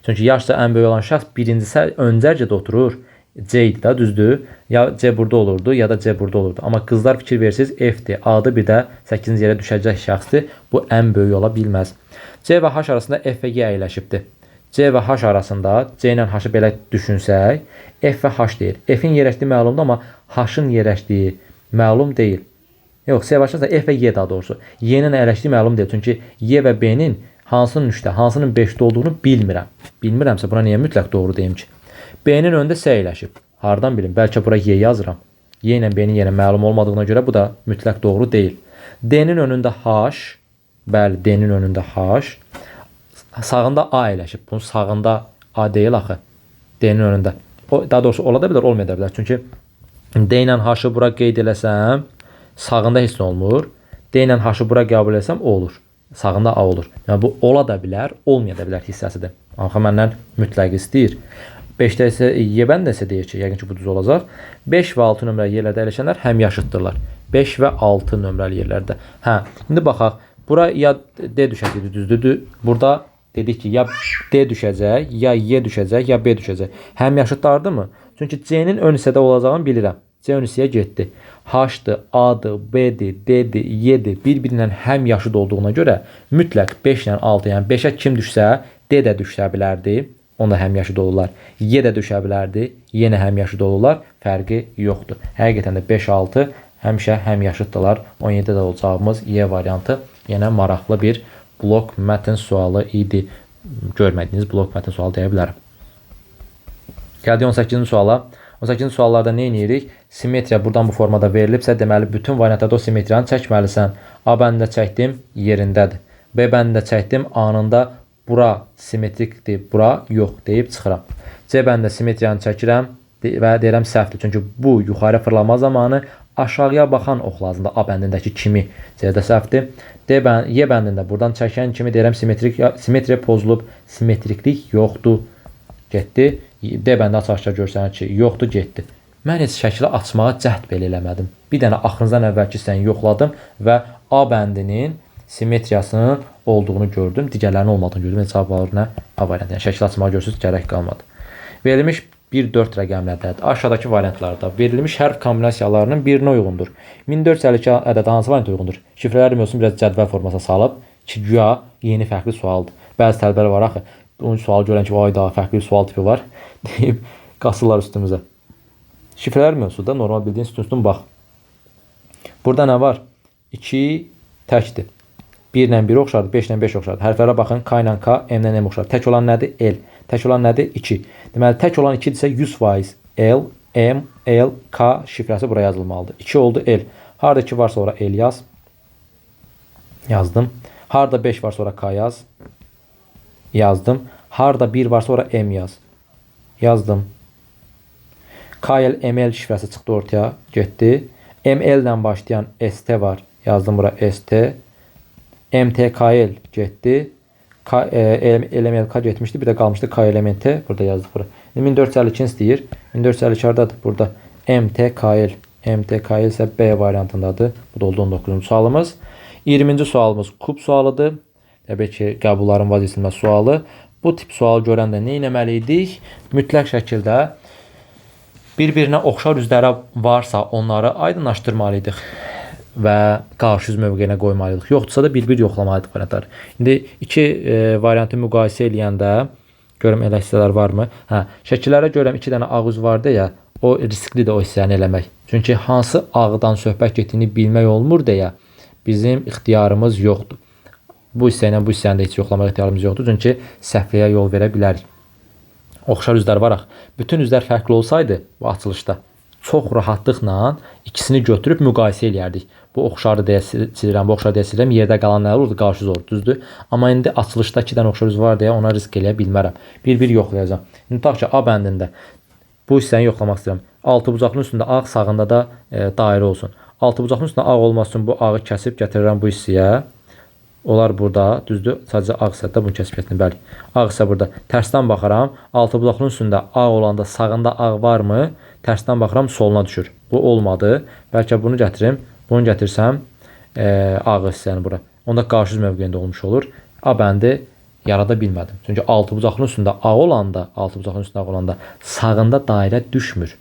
Çünki yaşca ən böyük olan şəxs birincisi öncərcədə oturur. C idi da, düzdür? Ya C burada olurdu, ya da C burada olurdu. Amma qızlar fikir versiniz F-dir. A-dır, bir də 8-ci yerə düşəcək şəxsdir. Bu ən böyük ola bilməz. C və H arasında F və G əyləşibdir. C və H arasında C ilə H-ı belə düşünsək, F və H deyil. F-in yerləşdiyi məlumdur, amma H-ın yerləşdiyi məlum deyil. Yox, C başlarsa F və Y daha doğrusu. Y-nin əyləşdiyi məlum deyil. Çünki Y və B-nin hansının 3-də, hansının 5-də olduğunu bilmirəm. Bilmirəmsə buna niyə mütləq doğru deyim ki? B-nin önündə S əyləşib. Hardan bilim? Bəlkə bura Y yazıram. Y ilə B-nin yenə məlum olmadığına görə bu da mütləq doğru deyil. D-nin önündə H, bəli, D-nin önündə H. Sağında A əyləşib. Bunun sağında A deyil axı. D-nin önündə. Daha doğrusu ola da bilər, olmaya da bilər. Çünki D ilə H-ı bura qeyd eləsəm, sağında heç nə olmur. D ilə H-ı bura qəbul etsəm, olur. Sağında A olur. Yəni bu ola da bilər, olmaya da bilər hissəsidir. Axı məndən mütləq istəyir. 5-də isə Y bəndəsə deyir ki, yəqin ki bu düz olacaq. 5 və 6 nömrəli yerlərdə əyləşənlər həmyaşıddırlar. 5 və 6 nömrəli yerlərdə. Hə, indi baxaq. Bura ya D düşəcəkdir, düzdür. Burada dedik ki, ya D düşəcək, ya Y düşəcək, ya B düşəcək. Həmyaşıddardırmı? Çünki C-nin ön hissədə olacağını bilirəm. C ön hissəyə getdi. H-dır, A-dır, B-dir, D-dir, Y-dir. Bir-birindən həmyaşıd olduğuna görə mütləq 5 ilə 6, yəni 5-ə kim düşsə, D də düşə bilərdi. Onda həmyaşıd olurlar. Y də düşə bilərdi. Yenə həmyaşıd olurlar. Fərqi yoxdur. Həqiqətən də 5-6 həmişə həmyaşıddırlar. 17-də olacağımız Y variantı yenə maraqlı bir blok mətn sualı idi. Görmədiyiniz blok mətn sualı deyə bilərəm. Gəldik 18-ci suala. 18-ci suallarda nə edirik? Simmetriya buradan bu formada verilibsə, deməli bütün variantlarda o simmetriyanı çəkməlisən. A bəndində çəkdim, yerindədir. B bəndində çəkdim, anında bura simmetrikdir, bura yox deyib çıxıram. C bəndə simmetriyanı çəkirəm və deyirəm səhvdir. Çünki bu yuxarı fırlama zamanı aşağıya baxan ox lazımdır. A bəndindəki kimi C-də səhvdir. Y bəndində buradan çəkən kimi deyirəm simmetriya pozulub, simmetriklik yoxdur, getdi. D bəndə açıq-aşkar görsənir ki, yoxdur, getdi. Mən heç şəkili açmağa cəhd belə eləmədim. Bir dənə axırıncıdan əvvəlki hissəni yoxladım və A bəndinin simmetriyasının olduğunu gördüm. Digərlərinin olmadığını gördüm. Cavab alır nə? A variantı. Yəni şəkil açmağa görürsünüz, gərək qalmadı. Verilmiş 1-4 rəqəmlərdə aşağıdakı variantlarda verilmiş hərf kombinasiyalarının birinə uyğundur. 1452 ədədi hansı variantə uyğundur? Şifrələr olsun, biraz cədvəl formasına salıb ki, güya yeni fərqli sualdır. Bəzi tələbələr var axı. Onun sualı görən ki, vay da fərqli sual tipi var deyib qasırlar üstümüzə. Şifrələr mövzuda normal bildiyin üstün bax. Burada nə var? 2 təkdir. 1 ilə 1 oxşardır, 5 ilə 5 oxşardır. Hərflərə baxın, K ilə K, M ilə M oxşardır. Tək olan nədir? L. Tək olan nədir? 2. Deməli, tək olan 2 isə 100% L, M, L, K şifrəsi buraya yazılmalıdır. 2 oldu L. Harada 2 varsa ora L yaz. Yazdım. Harada 5 varsa ora K yaz. Yazdım. Harada 1 varsa ora M yaz. Yazdım. KL, ML şifrəsi çıxdı ortaya, getdi. ML ilə başlayan ST var. Yazdım bura ST. MTKL getdi. LMLK getmişdi. Bir də qalmışdı KLMT. Burada yazdık bura. 1452 istəyir. 1452 hardadır? Burada. MTKL. MTKL isə B variantındadır. Bu da oldu 19-cu sualımız. 20-ci sualımız kub sualıdır. Təbii ki, qəbulların vazgeçilməz sualı. Bu tip sual görəndə nə etməliydik? Mütləq şəkildə bir-birinə oxşar üzləri varsa onları aydınlaşdırmalıydıq və qarşı üz mövqeyinə qoymalıydıq. Yoxdursa da bir-bir yoxlamalıydıq variantları. İndi iki variantı müqayisə eləyəndə görüm elə hissələr varmı? Hə, şəkillərə görəm 2 dənə ağ üz vardı ya, o risklidir o hissəni eləmək. Çünki hansı ağdan söhbət getdiyini bilmək olmur deyə bizim ixtiyarımız yoxdur. Bu hissə ilə bu hissəni də heç yoxlamaq ixtiyarımız yoxdur. Çünki səhvliyə yol verə bilərik. Oxşar üzlər var. Bütün üzlər fərqli olsaydı bu açılışda çox rahatlıqla ikisini götürüb müqayisə eləyərdik. Bu oxşardır deyə silirəm, bu oxşar deyə silirəm. Yerdə qalan nə olurdu? Qarşı üz olurdu, düzdür? Amma indi açılışda 2 dənə oxşar üz var deyə ona risk eləyə bilmərəm. Bir-bir yoxlayacağım. İndi tutaq ki, A bəndində bu hissəni yoxlamaq istəyirəm. Altı bucaqlının üstündə ağ, sağında da dairə olsun. Altı bucaqlının üstündə ağ olması üçün bu ağı kəsib gətirirəm bu hissəyə. Onlar burada, düzdür? Sadəcə ağ hissədə bunu kəsib gətirin, bəli. Ağ hissə burada. Tərsdən baxaram. Altı bucaqlının üstündə ağ olanda sağında ağ varmı? Tərsdən baxıram, soluna düşür. Bu olmadı. Bəlkə bunu gətirim. Bunu gətirsəm ağ hissəni bura. Onda qarşı üz mövqeyində olmuş olur. A bəndi yarada bilmədim. Çünki altıbucaqlının üstündə ağ olanda, altıbucaqlının üstündə ağ olanda sağında dairə düşmür.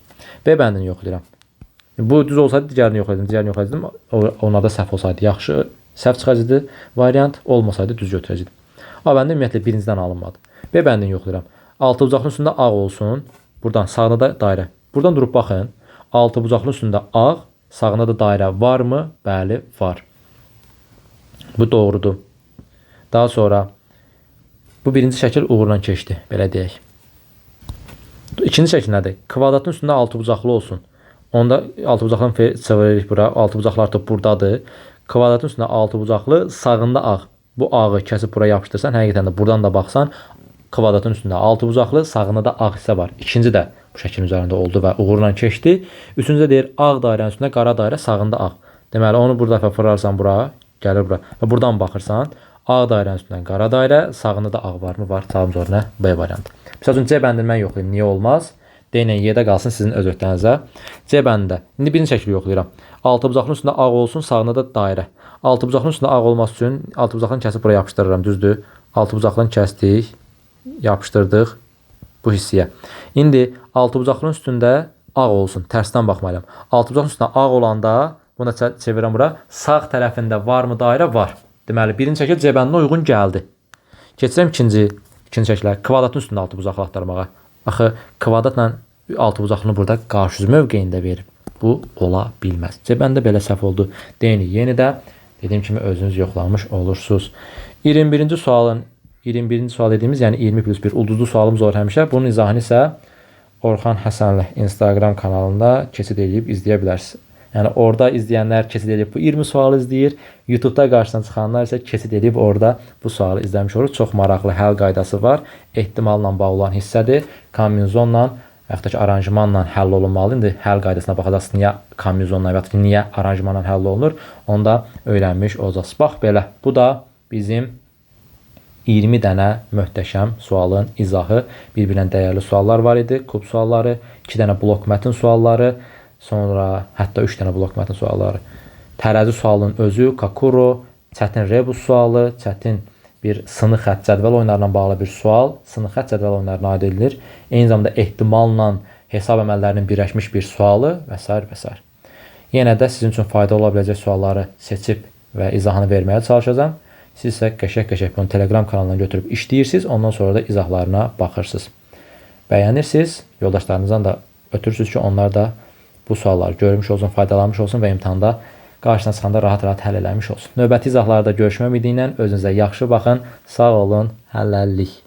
B bəndini yoxlayıram. Bu düz olsaydı digərini yoxlayırdım, digərini yoxlayırdım. Onlarda səhv olsaydı yaxşı, səhv çıxacaqdı variant, olmasaydı düz götürəcəkdim. A bəndi ümumiyyətlə birincidən alınmadı. B bəndini yoxlayıram. Altıbucaqlının üstündə ağ olsun. Buradan sağda da dairə. Buradan durub baxın. Altıbucaqlının üstündə ağ, sağında da dairə varmı? Bəli, var. Bu doğrudur. Daha sonra bu birinci şəkil uğurla keçdi, belə deyək. İkinci şəkil nədir? Kvadratın üstündə altıbucaqlı olsun. Onda altıbucaqlını çeviririk bura. Altıbucaqlar da buradadır. Kvadratın üstündə altıbucaqlı, sağında ağ. Bu ağı kəsib bura yapışdırsan, həqiqətən də buradan da baxsan, kvadratın üstündə altıbucaqlı, sağında da ağ hissə var. İkinci də bu şəklin üzərində oldu və uğurla keçdi. Üçüncü deyir, ağ dairənin üstündə qara dairə, sağında ağ. Deməli, onu burada fırlarsan bura, gəlir bura. Və buradan baxırsan, ağ dairənin üstündən qara dairə, sağında da ağ varmı? Var. Cavabımız olur nə? B variantı. Məsəl üçün C bəndini mən yoxlayım. Niyə olmaz? D ilə Y-də qalsın sizin öz öhdənizə. C bəndində. İndi birinci şəkli yoxlayıram. Altıbucaqlının üstündə ağ olsun, sağında da dairə. Altıbucaqlının üstündə ağ olması üçün altıbucaqlını kəsib buraya yapışdırıram, düzdür? Altıbucaqlını kəsdik, yapışdırdıq bu hissəyə. İndi altıbucaqlının üstündə ağ olsun, tərsdən baxmayalım. Altıbucaqlının üstündə ağ olanda, bunu da çevirəm bura, sağ tərəfində varmı dairə? Var. Deməli, birinci şəkil C bəndinə uyğun gəldi. Keçirəm ikinci şəklə. Kvadratın üstündə altıbucaqlı axtarmağa. Axı, kvadratla altıbucaqlını burada qarşıüz mövqeyində verib. Bu ola bilməz. C bəndə belə səhv oldu. Deyini yeni də dediyim kimi özünüz yoxlamış olursunuz. 21-ci sual dediyimiz, yəni 20+1 ulduzlu sualımız olur həmişə. Bunun izahını isə Orxan Həsənli Instagram kanalında keçid edib izləyə bilərsiniz. Yəni orada izləyənlər keçid edib bu 20 sualı izləyir. YouTube'da qarşısına çıxanlar isə keçid edib orada bu sualı izləmiş olur. Çox maraqlı həll qaydası var. Ehtimalla bağlı olan hissədir. Kombinzonla və yaxud da ki, aranjmanla həll olunmalı. İndi həll qaydasına baxacaqsınız, niyə kombinzonla və yaxud da ki, niyə aranjmanla həll olunur. Onu da öyrənmiş olacaqsınız. Bax belə, bu da bizim 20 dənə möhtəşəm sualın izahı. Bir-birinə dəyərli suallar var idi. Kub sualları, 2 dənə blok mətin sualları, sonra hətta 3 dənə blok mətin sualları. Tərəzi sualının özü, Kakuro, çətin rebus sualı, çətin bir sınıq xətt cədvəl oyunlarına bağlı bir sual, sınıq xətt cədvəl oyunlarına aid edilir. Eyni zamanda ehtimalla hesab əməllərinin birləşmiş bir sualı və s. və s. Yenə də sizin üçün faydalı ola biləcək sualları seçib və izahını verməyə çalışacağım. Siz isə qəşəng bunu Telegram kanalından götürüb işləyirsiniz, ondan sonra da izahlarına baxırsınız. Bəyənirsiniz, yoldaşlarınızdan da ötürürsünüz ki, onlar da bu sualları görmüş olsun, faydalanmış olsun və imtahanda qarşına çıxanda rahat-rahat həll eləmiş olsun. Növbəti izahlarda görüşmə ümidi ilə özünüzə yaxşı baxın, sağ olun, hələlik.